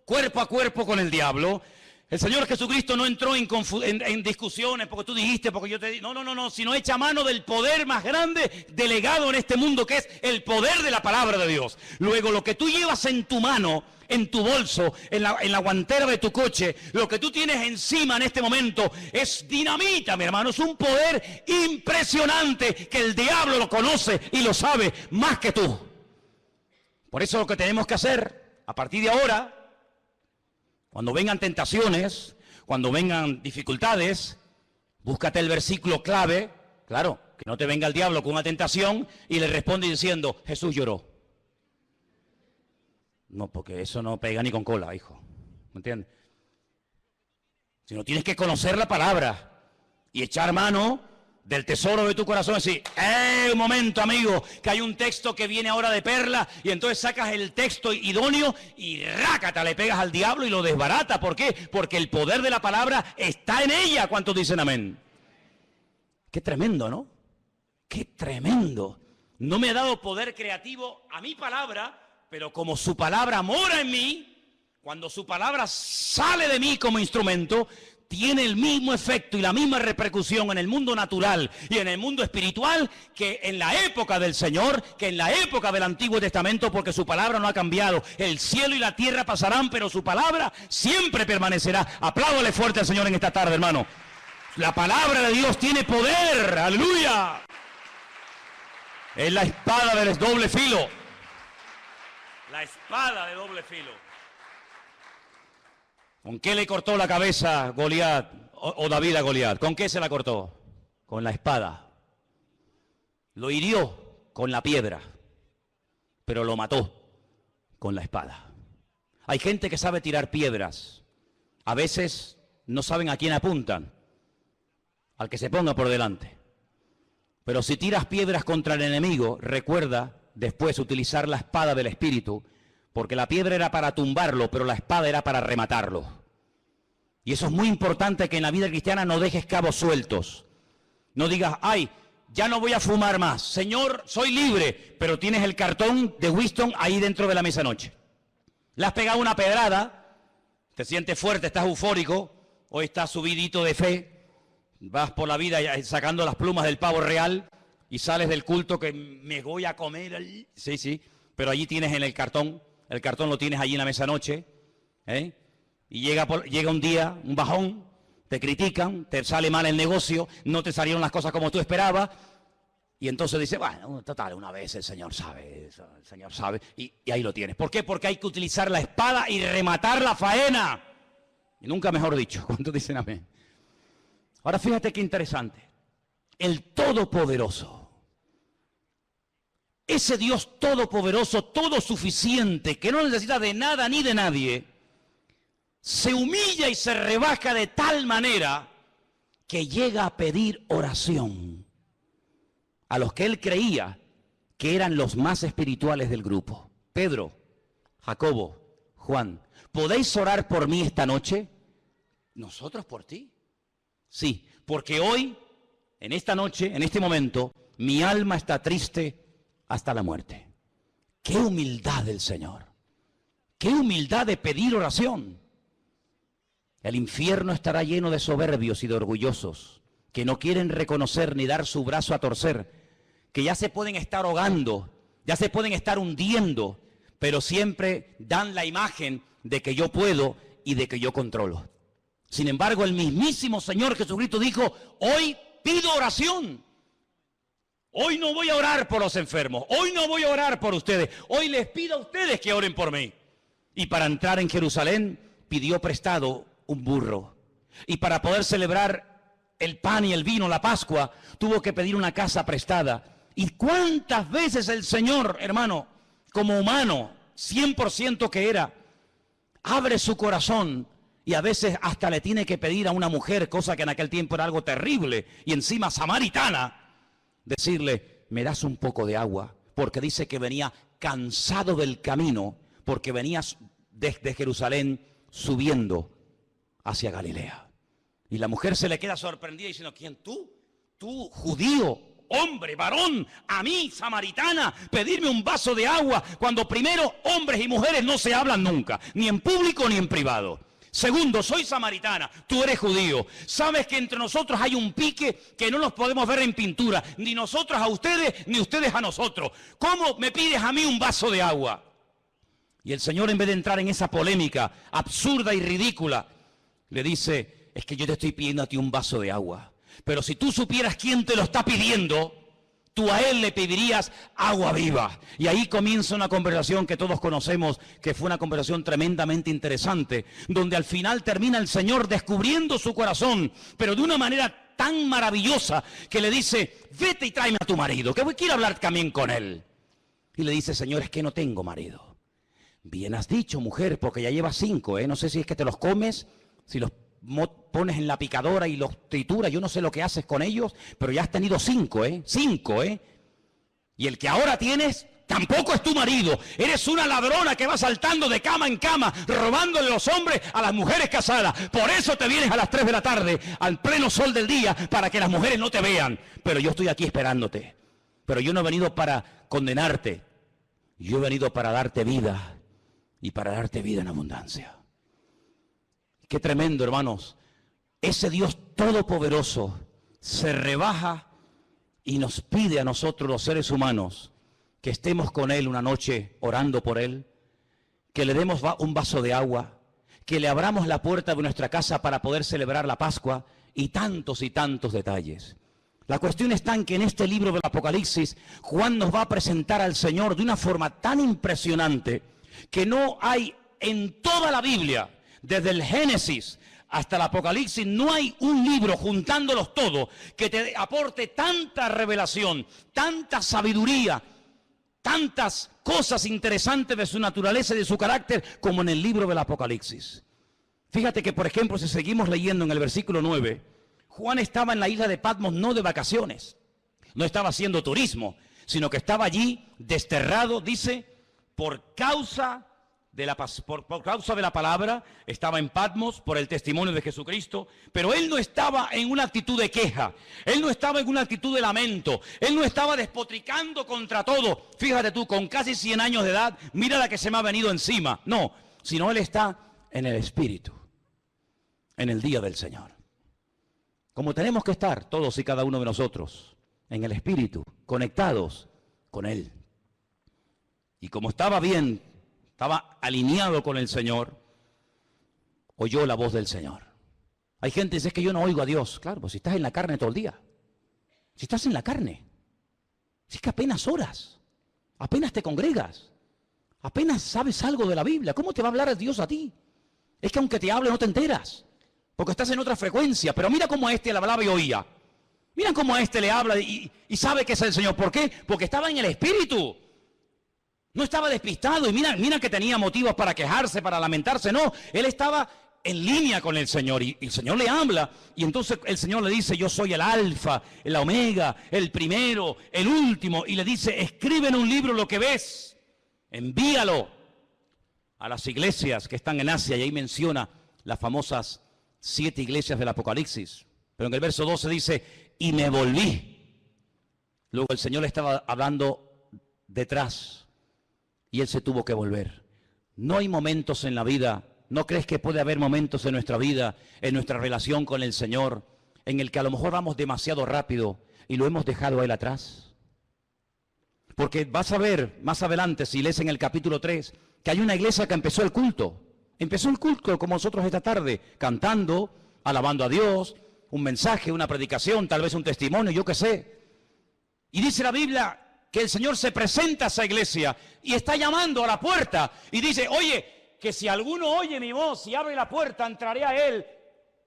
cuerpo a cuerpo con el diablo. El Señor Jesucristo no entró en discusiones porque tú dijiste, porque yo te dije. No, sino echa mano del poder más grande delegado en este mundo, que es el poder de la palabra de Dios. Luego, lo que tú llevas en tu mano, en tu bolso, en la guantera de tu coche, lo que tú tienes encima en este momento es dinamita, mi hermano. Es un poder impresionante que el diablo lo conoce y lo sabe más que tú. Por eso lo que tenemos que hacer a partir de ahora, cuando vengan tentaciones, cuando vengan dificultades, búscate el versículo clave, claro, que no te venga el diablo con una tentación y le responde diciendo, Jesús lloró. No, porque eso no pega ni con cola, hijo. ¿Me entiendes? Sino tienes que conocer la palabra y echar mano del tesoro de tu corazón. Decir, un momento, amigo, que hay un texto que viene ahora de perla, y entonces sacas el texto idóneo y rácata, le pegas al diablo y lo desbarata. ¿Por qué? Porque el poder de la palabra está en ella. ¿Cuántos dicen amén? Qué tremendo, ¿no? Qué tremendo. No me ha dado poder creativo a mi palabra, pero como su palabra mora en mí, cuando su palabra sale de mí como instrumento, tiene el mismo efecto y la misma repercusión en el mundo natural y en el mundo espiritual que en la época del Señor, que en la época del Antiguo Testamento, porque su palabra no ha cambiado. El cielo y la tierra pasarán, pero su palabra siempre permanecerá. Apláudale fuerte al Señor en esta tarde, hermano. La palabra de Dios tiene poder, aleluya. Es la espada del doble filo. La espada de doble filo. ¿Con qué le cortó la cabeza Goliat o David a Goliat? ¿Con qué se la cortó? Con la espada. Lo hirió con la piedra, pero lo mató con la espada. Hay gente que sabe tirar piedras. A veces no saben a quién apuntan, al que se ponga por delante. Pero si tiras piedras contra el enemigo, recuerda después utilizar la espada del Espíritu, porque la piedra era para tumbarlo, pero la espada era para rematarlo. Y eso es muy importante, que en la vida cristiana no dejes cabos sueltos. No digas, ay, ya no voy a fumar más. Señor, soy libre, pero tienes el cartón de Winston ahí dentro de la mesa noche. Le has pegado una pedrada, te sientes fuerte, estás eufórico, hoy estás subidito de fe, Vas por la vida sacando las plumas del pavo real y sales del culto que me voy a comer allí. Sí, sí, pero allí tienes en el cartón lo tienes allí en la mesa noche, ¿eh? Y llega un día, un bajón, te critican, te sale mal el negocio, no te salieron las cosas como tú esperabas, y entonces dices, bueno, total, una vez el Señor sabe, y ahí lo tienes. ¿Por qué? Porque hay que utilizar la espada y rematar la faena. Y nunca mejor dicho, ¿cuántos dicen amén? Ahora fíjate qué interesante. El Todopoderoso, ese Dios todopoderoso, todo suficiente, que no necesita de nada ni de nadie, se humilla y se rebaja de tal manera que llega a pedir oración a los que él creía que eran los más espirituales del grupo. Pedro, Jacobo, Juan, ¿podéis orar por mí esta noche? ¿Nosotros por ti? Sí, porque hoy, en esta noche, en este momento, mi alma está triste hasta la muerte. ¡Qué humildad del Señor! ¡Qué humildad de pedir oración! El infierno estará lleno de soberbios y de orgullosos que no quieren reconocer ni dar su brazo a torcer, que ya se pueden estar ahogando, ya se pueden estar hundiendo, pero siempre dan la imagen de que yo puedo y de que yo controlo. Sin embargo, el mismísimo Señor Jesucristo dijo, hoy pido oración. Hoy no voy a orar por los enfermos, hoy no voy a orar por ustedes, hoy les pido a ustedes que oren por mí. Y para entrar en Jerusalén pidió prestado un burro. Y para poder celebrar el pan y el vino, la Pascua, tuvo que pedir una casa prestada. ¿Y cuántas veces el Señor, hermano, como humano, 100% que era, abre su corazón y a veces hasta le tiene que pedir a una mujer, cosa que en aquel tiempo era algo terrible, y encima samaritana, decirle, me das un poco de agua, porque dice que venía cansado del camino, porque venía desde Jerusalén subiendo hacia Galilea. Y la mujer se le queda sorprendida diciendo, ¿quién tú? Tú, judío, hombre, varón, a mí, samaritana, pedirme un vaso de agua, cuando primero hombres y mujeres no se hablan nunca, ni en público ni en privado. Segundo, soy samaritana, tú eres judío. Sabes que entre nosotros hay un pique que no nos podemos ver en pintura, ni nosotros a ustedes, ni ustedes a nosotros. ¿Cómo me pides a mí un vaso de agua? Y el Señor, en vez de entrar en esa polémica absurda y ridícula, le dice, es que yo te estoy pidiendo a ti un vaso de agua. Pero si tú supieras quién te lo está pidiendo, tú a él le pedirías agua viva. Y ahí comienza una conversación que todos conocemos, que fue una conversación tremendamente interesante, donde al final termina el Señor descubriendo su corazón, pero de una manera tan maravillosa que le dice, vete y tráeme a tu marido, que quiero hablar también con él. Y le dice, Señor, es que no tengo marido. Bien has dicho, mujer, porque ya llevas 5, no sé si es que te los comes, si los pones en la picadora y los trituras, yo no sé lo que haces con ellos, pero ya has tenido 5, 5, y el que ahora tienes tampoco es tu marido, eres una ladrona que va saltando de cama en cama, robándole los hombres a las mujeres casadas, por eso te vienes a las 3 de la tarde, al pleno sol del día, para que las mujeres no te vean, pero yo estoy aquí esperándote, pero yo no he venido para condenarte, yo he venido para darte vida, y para darte vida en abundancia. Qué tremendo, hermanos. Ese Dios todopoderoso se rebaja y nos pide a nosotros, los seres humanos, que estemos con Él una noche orando por Él, que le demos un vaso de agua, que le abramos la puerta de nuestra casa para poder celebrar la Pascua y tantos detalles. La cuestión está en que en este libro del Apocalipsis, Juan nos va a presentar al Señor de una forma tan impresionante que no hay en toda la Biblia, desde el Génesis hasta el Apocalipsis, no hay un libro juntándolos todos que te aporte tanta revelación, tanta sabiduría, tantas cosas interesantes de su naturaleza y de su carácter como en el libro del Apocalipsis. Fíjate que, por ejemplo, si seguimos leyendo en el versículo 9, Juan estaba en la isla de Patmos no de vacaciones, no estaba haciendo turismo, sino que estaba allí desterrado, dice, por causa de la palabra, estaba en Patmos por el testimonio de Jesucristo, pero él no estaba en una actitud de queja, él no estaba en una actitud de lamento, él no estaba despotricando contra todo. Fíjate tú, con casi 100 años de edad, mira la que se me ha venido encima. No, sino él está en el Espíritu, en el día del Señor. como tenemos que estar todos y cada uno de nosotros, en el Espíritu, conectados con Él. Y como estaba bien, estaba alineado con el Señor, oyó la voz del Señor. Hay gente que dice, es que yo no oigo a Dios. Claro, pues si estás en la carne todo el día. Si estás en la carne. Si es que apenas oras, apenas te congregas, apenas sabes algo de la Biblia. ¿Cómo te va a hablar Dios a ti? Es que aunque te hable no te enteras, porque estás en otra frecuencia. Pero mira cómo a este le hablaba y oía. Mira cómo a este le habla y sabe que es el Señor. ¿Por qué? Porque estaba en el Espíritu. No estaba despistado. Y mira que tenía motivos para quejarse, para lamentarse. No, él estaba en línea con el Señor. Y el Señor le habla. Y entonces el Señor le dice, yo soy el alfa, el omega, el primero, el último. Y le dice, escribe en un libro lo que ves. Envíalo a las iglesias que están en Asia. Y ahí menciona las famosas 7 iglesias del Apocalipsis. Pero en el verso 12 dice, y me volví. Luego el Señor le estaba hablando detrás y él se tuvo que volver. No hay momentos en la vida, ¿no crees que puede haber momentos en nuestra vida, en nuestra relación con el Señor, en el que a lo mejor vamos demasiado rápido y lo hemos dejado a Él atrás? Porque vas a ver más adelante, si lees en el capítulo 3, que hay una iglesia que empezó el culto. Empezó el culto como nosotros esta tarde, cantando, alabando a Dios, un mensaje, una predicación, tal vez un testimonio, yo qué sé. Y dice la Biblia que el Señor se presenta a esa iglesia y está llamando a la puerta y dice, oye, que si alguno oye mi voz y abre la puerta, entraré a él,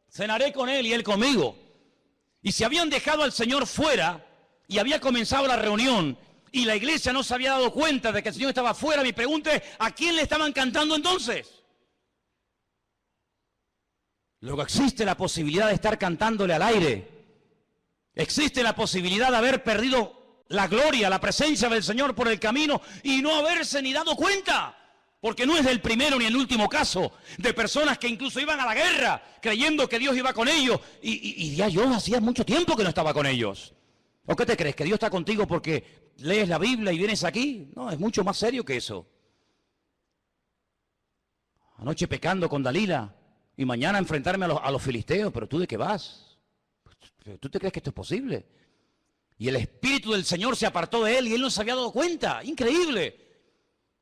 cenaré con él y él conmigo. Y si habían dejado al Señor fuera y había comenzado la reunión y la iglesia no se había dado cuenta de que el Señor estaba fuera, mi pregunta es, ¿a quién le estaban cantando entonces? Luego existe la posibilidad de estar cantándole al aire. Existe la posibilidad de haber perdido la gloria, la presencia del Señor por el camino y no haberse ni dado cuenta. Porque no es el primero ni el último caso de personas que incluso iban a la guerra creyendo que Dios iba con ellos. Y ya yo hacía mucho tiempo que no estaba con ellos. ¿O qué te crees? ¿Que Dios está contigo porque lees la Biblia y vienes aquí? No, es mucho más serio que eso. Anoche pecando con Dalila. Y mañana enfrentarme a los filisteos. ¿Pero tú de qué vas? ¿Tú te crees que esto es posible? Y el Espíritu del Señor se apartó de él y él no se había dado cuenta. Increíble.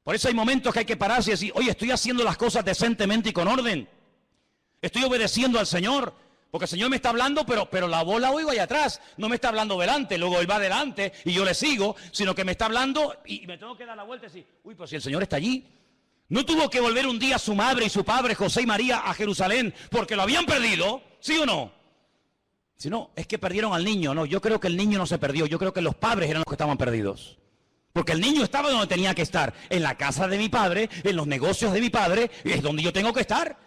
Por eso hay momentos que hay que pararse y decir, oye, estoy haciendo las cosas decentemente y con orden. Estoy obedeciendo al Señor. Porque el Señor me está hablando, pero la voz la oigo allá atrás. No me está hablando delante, luego Él va adelante y yo le sigo. Sino que me está hablando y me tengo que dar la vuelta y decir, uy, pues si el Señor está allí. ¿No tuvo que volver un día su madre y su padre, José y María, a Jerusalén porque lo habían perdido? ¿Sí o no? Si no, es que perdieron al niño. No, yo creo que el niño no se perdió. Yo creo que los padres eran los que estaban perdidos. Porque el niño estaba donde tenía que estar. En la casa de mi padre, en los negocios de mi padre, es donde yo tengo que estar.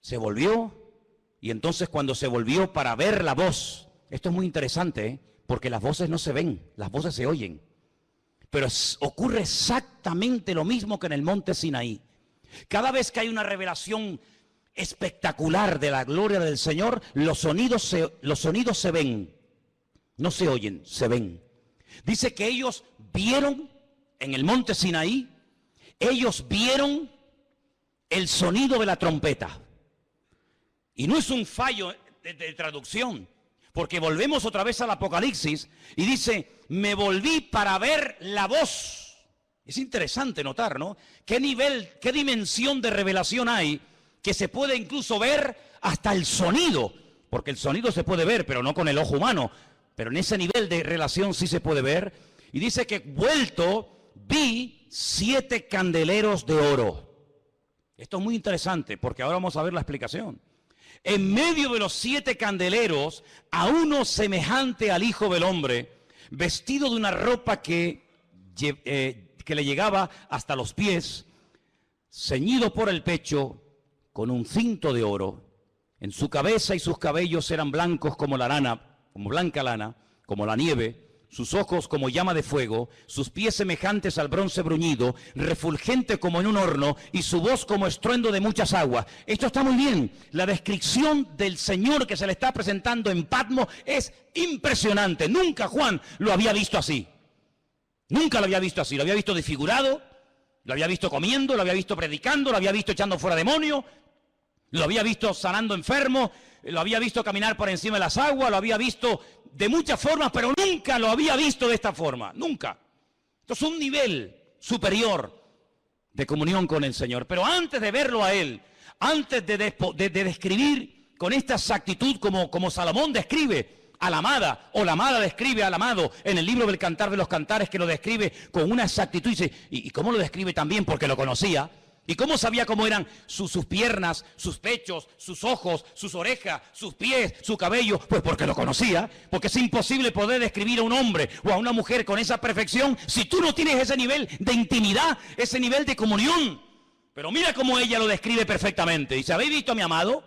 Se volvió. Y entonces cuando se volvió para ver la voz, esto es muy interesante, porque las voces no se ven, las voces se oyen. Pero ocurre exactamente lo mismo que en el monte Sinaí. Cada vez que hay una revelación espectacular de la gloria del Señor, los sonidos se ven, no se oyen, se ven. Dice que ellos vieron en el monte Sinaí, ellos vieron el sonido de la trompeta. Y no es un fallo de traducción. Porque volvemos otra vez al Apocalipsis y dice, me volví para ver la voz. Es interesante notar, ¿no? ¿Qué nivel, qué dimensión de revelación hay que se puede incluso ver hasta el sonido? Porque el sonido se puede ver, pero no con el ojo humano. Pero en ese nivel de relación sí se puede ver. Y dice que vuelto vi 7 candeleros de oro. Esto es muy interesante porque ahora vamos a ver la explicación. En medio de los 7 candeleros, a uno semejante al Hijo del Hombre, vestido de una ropa que le llegaba hasta los pies, ceñido por el pecho, con un cinto de oro. En su cabeza y sus cabellos eran blancos como la lana, como blanca lana, como la nieve. Sus ojos como llama de fuego, sus pies semejantes al bronce bruñido, refulgente como en un horno, y su voz como estruendo de muchas aguas. Esto está muy bien. La descripción del Señor que se le está presentando en Patmos es impresionante. Nunca Juan lo había visto así. Nunca lo había visto así. Lo había visto desfigurado, lo había visto comiendo, lo había visto predicando, lo había visto echando fuera demonios, lo había visto sanando enfermos, lo había visto caminar por encima de las aguas, lo había visto de muchas formas, pero nunca lo había visto de esta forma, nunca. Entonces un nivel superior de comunión con el Señor. Pero antes de verlo a Él, antes de describir con esta exactitud como Salomón describe a la amada, o la amada describe al amado en el libro del Cantar de los Cantares, que lo describe con una exactitud, y cómo lo describe también porque lo conocía, y cómo sabía cómo eran sus piernas, sus pechos, sus ojos, sus orejas, sus pies, su cabello, pues porque lo conocía, porque es imposible poder describir a un hombre o a una mujer con esa perfección si tú no tienes ese nivel de intimidad, ese nivel de comunión. Pero mira cómo ella lo describe perfectamente. Dice, ¿habéis visto a mi amado?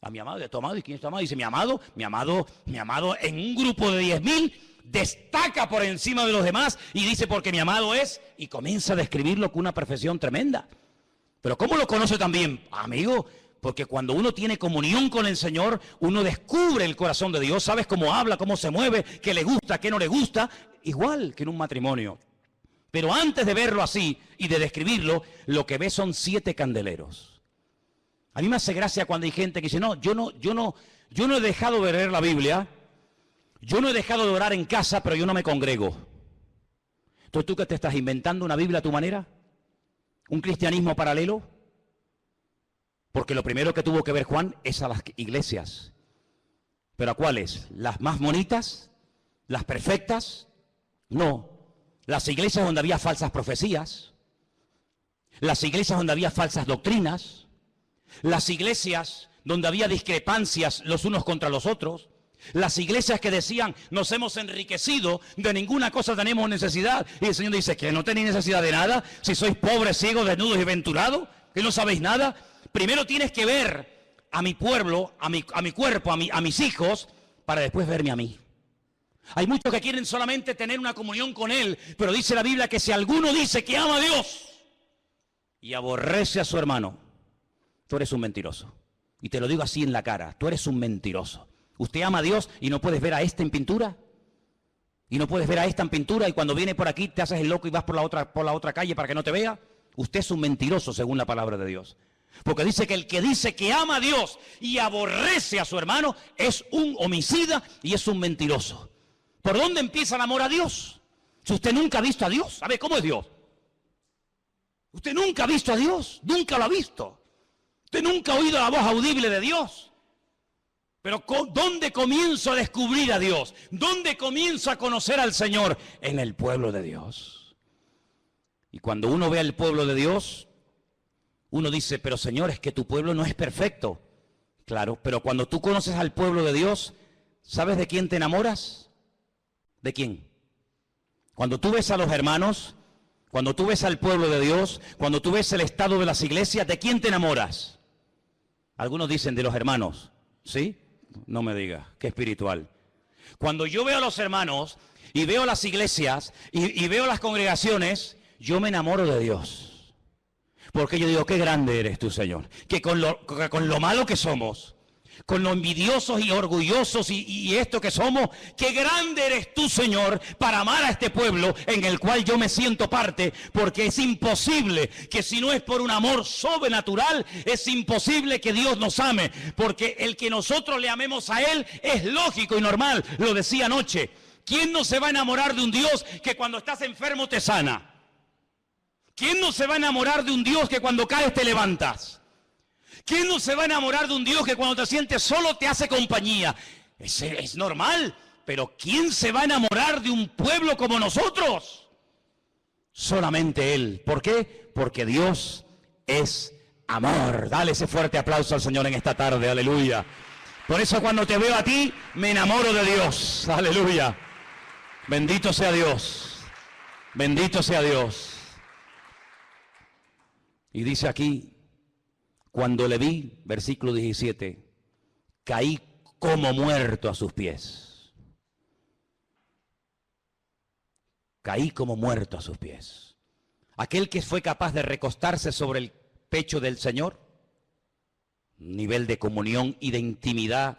A mi amado, ¿de tu amado? ¿Y quién es tu amado? Dice, mi amado en un grupo de 10.000 destaca por encima de los demás y dice, porque mi amado es, y comienza a describirlo con una perfección tremenda. Pero ¿cómo lo conoce también? Amigo, porque cuando uno tiene comunión con el Señor, uno descubre el corazón de Dios, sabes cómo habla, cómo se mueve, qué le gusta, qué no le gusta, igual que en un matrimonio. Pero antes de verlo así y de describirlo, lo que ve son 7 candeleros. A mí me hace gracia cuando hay gente que dice, no, yo no he dejado de leer la Biblia, yo no he dejado de orar en casa, pero yo no me congrego. Entonces, ¿tú qué te estás inventando una Biblia a tu manera? ¿Un cristianismo paralelo? Porque lo primero que tuvo que ver Juan es a las iglesias. ¿Pero a cuáles? ¿Las más bonitas? ¿Las perfectas? No. Las iglesias donde había falsas profecías. Las iglesias donde había falsas doctrinas. Las iglesias donde había discrepancias los unos contra los otros. Las iglesias que decían, nos hemos enriquecido, de ninguna cosa tenemos necesidad. Y el Señor dice, ¿que no tenéis necesidad de nada? Si sois pobres, ciegos, desnudos y venturados, que no sabéis nada. Primero tienes que ver a mi pueblo, a mi cuerpo, a mis hijos, para después verme a mí. Hay muchos que quieren solamente tener una comunión con Él, pero dice la Biblia que si alguno dice que ama a Dios y aborrece a su hermano, tú eres un mentiroso. Y te lo digo así en la cara, tú eres un mentiroso. ¿Usted ama a Dios y no puedes ver a este en pintura? ¿Y no puedes ver a esta en pintura y cuando viene por aquí te haces el loco y vas por la otra calle para que no te vea? Usted es un mentiroso según la palabra de Dios. Porque dice que el que dice que ama a Dios y aborrece a su hermano es un homicida y es un mentiroso. ¿Por dónde empieza el amor a Dios? Si usted nunca ha visto a Dios, ¿sabe cómo es Dios? Usted nunca ha visto a Dios, nunca lo ha visto. Usted nunca ha oído la voz audible de Dios. Pero ¿dónde comienzo a descubrir a Dios? ¿Dónde comienzo a conocer al Señor? En el pueblo de Dios. Y cuando uno ve al pueblo de Dios, uno dice, pero Señor, es que tu pueblo no es perfecto. Claro, pero cuando tú conoces al pueblo de Dios, ¿sabes de quién te enamoras? ¿De quién? Cuando tú ves a los hermanos, cuando tú ves al pueblo de Dios, cuando tú ves el estado de las iglesias, ¿de quién te enamoras? Algunos dicen de los hermanos, ¿sí? No me diga, qué espiritual. Cuando yo veo a los hermanos y veo las iglesias y veo las congregaciones, yo me enamoro de Dios. Porque yo digo, qué grande eres tú, Señor. Que con lo malo que somos, con lo envidiosos y orgullosos y esto que somos, qué grande eres tú, Señor, para amar a este pueblo en el cual yo me siento parte, porque es imposible que si no es por un amor sobrenatural, es imposible que Dios nos ame, porque el que nosotros le amemos a Él es lógico y normal, lo decía anoche. ¿Quién no se va a enamorar de un Dios que cuando estás enfermo te sana? ¿Quién no se va a enamorar de un Dios que cuando caes te levantas? ¿Quién no se va a enamorar de un Dios que cuando te sientes solo te hace compañía? Es normal, pero ¿quién se va a enamorar de un pueblo como nosotros? Solamente Él. ¿Por qué? Porque Dios es amor. Dale ese fuerte aplauso al Señor en esta tarde, aleluya. Por eso cuando te veo a ti, me enamoro de Dios, aleluya. Bendito sea Dios, bendito sea Dios. Y dice aquí, cuando le vi, versículo 17, caí como muerto a sus pies. Caí como muerto a sus pies. Aquel que fue capaz de recostarse sobre el pecho del Señor, nivel de comunión y de intimidad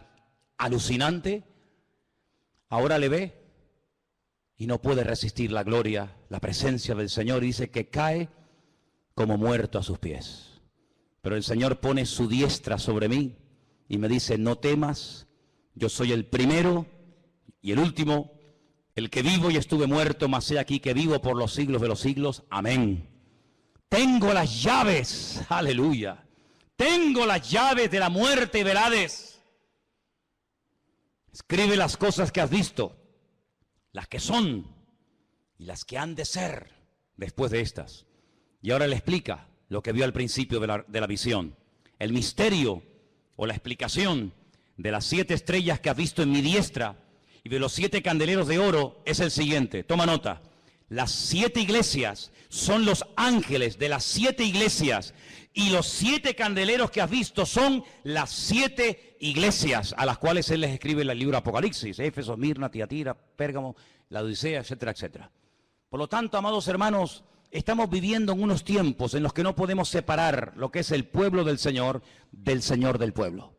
alucinante, ahora le ve y no puede resistir la gloria, la presencia del Señor, y dice que cae como muerto a sus pies. Pero el Señor pone su diestra sobre mí y me dice, no temas, yo soy el primero y el último, el que vivo y estuve muerto, mas he aquí que vivo por los siglos de los siglos. Amén. Tengo las llaves, aleluya. Tengo las llaves de la muerte y del Hades. Escribe las cosas que has visto, las que son y las que han de ser después de estas. Y ahora le explica lo que vio al principio de la visión. El misterio o la explicación de las 7 estrellas que has visto en mi diestra y de los 7 candeleros de oro es el siguiente. Toma nota. Las 7 iglesias son los ángeles de las 7 iglesias y los 7 candeleros que has visto son las 7 iglesias a las cuales él les escribe en el libro Apocalipsis. Éfeso, Mirna, Tiatira, Pérgamo, la Odisea, etcétera, etcétera. Por lo tanto, amados hermanos, estamos viviendo en unos tiempos en los que no podemos separar lo que es el pueblo del Señor del pueblo.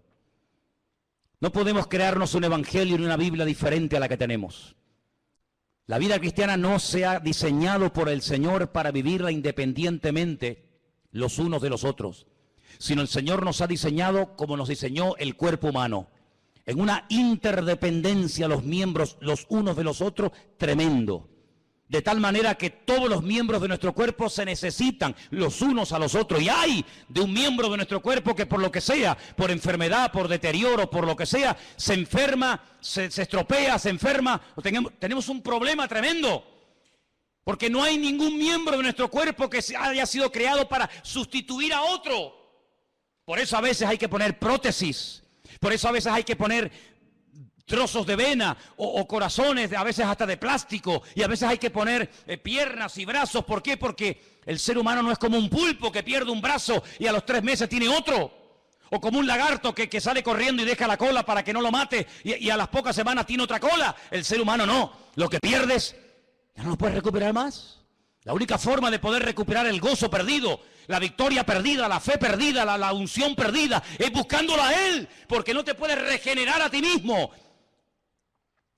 No podemos crearnos un evangelio ni una Biblia diferente a la que tenemos. La vida cristiana no se ha diseñado por el Señor para vivirla independientemente los unos de los otros, sino el Señor nos ha diseñado como nos diseñó el cuerpo humano, en una interdependencia los miembros los unos de los otros tremendo. De tal manera que todos los miembros de nuestro cuerpo se necesitan los unos a los otros. Y hay de un miembro de nuestro cuerpo que por lo que sea, por enfermedad, por deterioro, por lo que sea, se enferma, se estropea, se enferma. Tenemos un problema tremendo. Porque no hay ningún miembro de nuestro cuerpo que haya sido creado para sustituir a otro. Por eso a veces hay que poner prótesis. Por eso a veces hay que poner trozos de vena o corazones, a veces hasta de plástico, y a veces hay que poner piernas y brazos. ¿Por qué? Porque el ser humano no es como un pulpo que pierde un brazo y a los 3 meses tiene otro, o como un lagarto que sale corriendo y deja la cola para que no lo mate y a las pocas semanas tiene otra cola. El ser humano no, lo que pierdes ya no lo puedes recuperar más. La única forma de poder recuperar el gozo perdido, la victoria perdida, la fe perdida, la unción perdida, es buscándola a Él, porque no te puedes regenerar a ti mismo.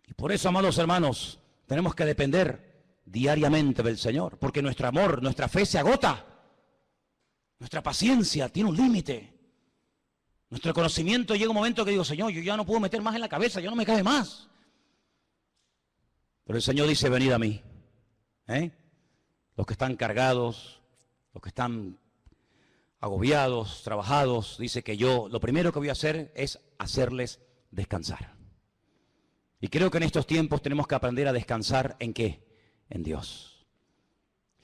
Y por eso, amados hermanos, tenemos que depender diariamente del Señor, porque nuestro amor, nuestra fe se agota. Nuestra paciencia tiene un límite. Nuestro conocimiento llega un momento que digo, Señor, yo ya no puedo meter más en la cabeza, ya no me cabe más. Pero el Señor dice, venid a mí. Los que están cargados, los que están agobiados, trabajados, dice que yo lo primero que voy a hacer es hacerles descansar. Y creo que en estos tiempos tenemos que aprender a descansar ¿en qué? En Dios.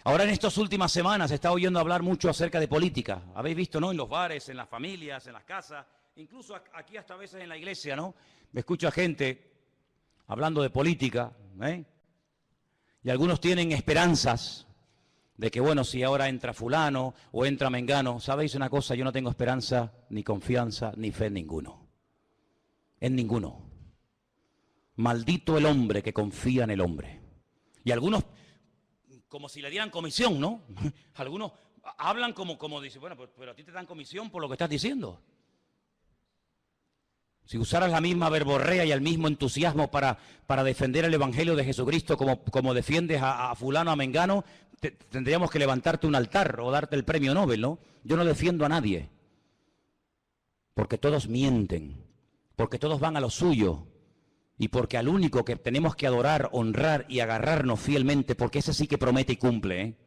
Ahora en estas últimas semanas se está oyendo hablar mucho acerca de política. Habéis visto, ¿no? En los bares, en las familias, en las casas, incluso aquí hasta a veces en la iglesia, ¿no? Me escucho a gente hablando de política, y algunos tienen esperanzas de que, bueno, si ahora entra fulano o entra mengano, ¿sabéis una cosa? Yo no tengo esperanza, ni confianza, ni fe en ninguno. En ninguno. Maldito el hombre que confía en el hombre. Y algunos, como si le dieran comisión, ¿no? Algunos hablan como dicen, bueno, pero a ti te dan comisión por lo que estás diciendo. Si usaras la misma verborrea y el mismo entusiasmo para defender el Evangelio de Jesucristo como defiendes a fulano, a mengano, tendríamos que levantarte un altar o darte el premio Nobel, ¿no? Yo no defiendo a nadie. Porque todos mienten, porque todos van a lo suyo. Y porque al único que tenemos que adorar, honrar y agarrarnos fielmente, porque ese sí que promete y cumple,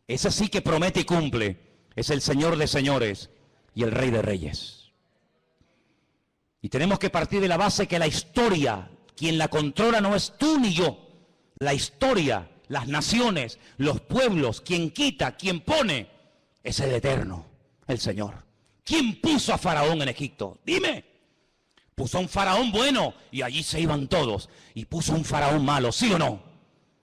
ese sí que promete y cumple, es el Señor de señores y el Rey de reyes. Y tenemos que partir de la base que la historia, quien la controla no es tú ni yo. La historia, las naciones, los pueblos, quien quita, quien pone, es el Eterno, el Señor. ¿Quién puso a Faraón en Egipto? Dime. Puso un faraón bueno y allí se iban todos. Y puso un faraón malo, ¿sí o no?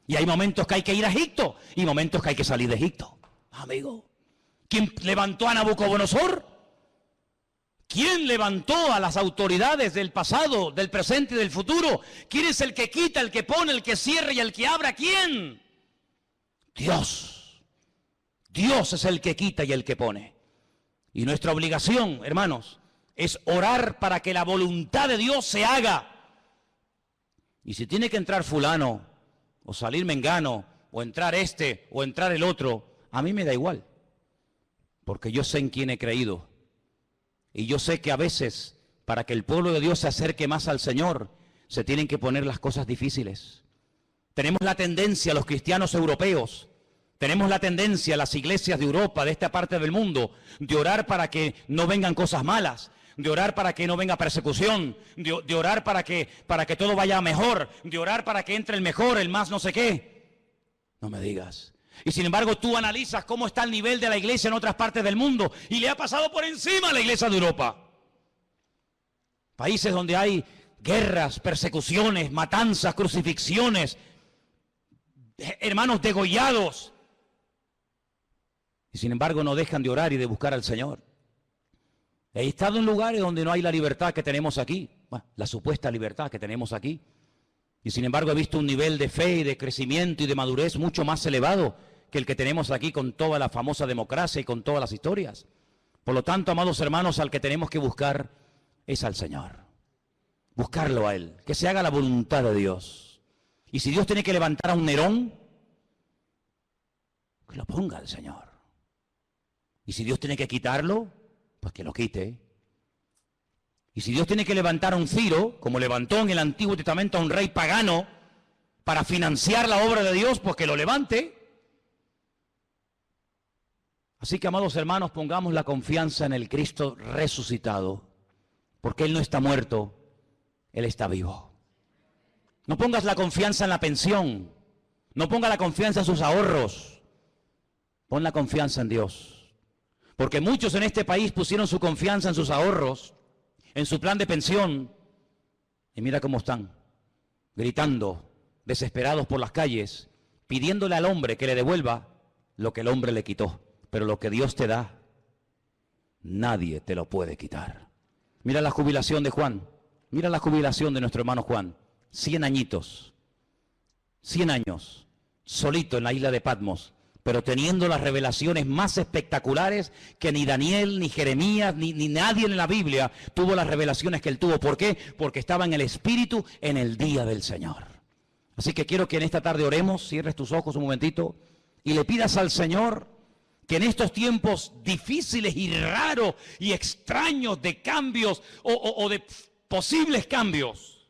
Y hay momentos que hay que ir a Egipto y momentos que hay que salir de Egipto. Amigo, ¿quién levantó a Nabucodonosor? ¿Quién levantó a las autoridades del pasado, del presente y del futuro? ¿Quién es el que quita, el que pone, el que cierra y el que abre? ¿Quién? Dios. Dios es el que quita y el que pone. Y nuestra obligación, hermanos, es orar para que la voluntad de Dios se haga. Y si tiene que entrar fulano, o salir mengano, o entrar este, o entrar el otro, a mí me da igual. Porque yo sé en quién he creído. Y yo sé que a veces para que el pueblo de Dios se acerque más al Señor, se tienen que poner las cosas difíciles. Tenemos la tendencia, los cristianos europeos, tenemos la tendencia, las iglesias de Europa, de esta parte del mundo, de orar para que no vengan cosas malas, de orar para que no venga persecución, de orar para que todo vaya mejor, de orar para que entre el mejor, el más no sé qué. No me digas. Y sin embargo tú analizas cómo está el nivel de la iglesia en otras partes del mundo y le ha pasado por encima a la iglesia de Europa. Países donde hay guerras, persecuciones, matanzas, crucifixiones, hermanos degollados. Y sin embargo no dejan de orar y de buscar al Señor. He estado en lugares donde no hay la libertad que tenemos aquí, bueno, la supuesta libertad que tenemos aquí. Y sin embargo he visto un nivel de fe y de crecimiento y de madurez mucho más elevado que el que tenemos aquí con toda la famosa democracia y con todas las historias. Por lo tanto, amados hermanos, al que tenemos que buscar es al Señor. Buscarlo a Él, que se haga la voluntad de Dios. Y si Dios tiene que levantar a un Nerón, que lo ponga el Señor. Y si Dios tiene que quitarlo, pues que lo quite. Y si Dios tiene que levantar a un Ciro, como levantó en el Antiguo Testamento a un rey pagano, para financiar la obra de Dios, pues que lo levante. Así que, amados hermanos, pongamos la confianza en el Cristo resucitado, porque Él no está muerto, Él está vivo. No pongas la confianza en la pensión, no ponga la confianza en sus ahorros, pon la confianza en Dios. Porque muchos en este país pusieron su confianza en sus ahorros, en su plan de pensión, y mira cómo están, gritando, desesperados por las calles, pidiéndole al hombre que le devuelva lo que el hombre le quitó. Pero lo que Dios te da, nadie te lo puede quitar. Mira la jubilación de Juan, mira la jubilación de nuestro hermano Juan, 100 añitos, 100 años, solito en la isla de Patmos, pero teniendo las revelaciones más espectaculares que ni Daniel, ni Jeremías, ni nadie en la Biblia tuvo las revelaciones que él tuvo. ¿Por qué? Porque estaba en el Espíritu en el día del Señor. Así que quiero que en esta tarde oremos, cierres tus ojos un momentito y le pidas al Señor que en estos tiempos difíciles y raros y extraños de cambios o de posibles cambios,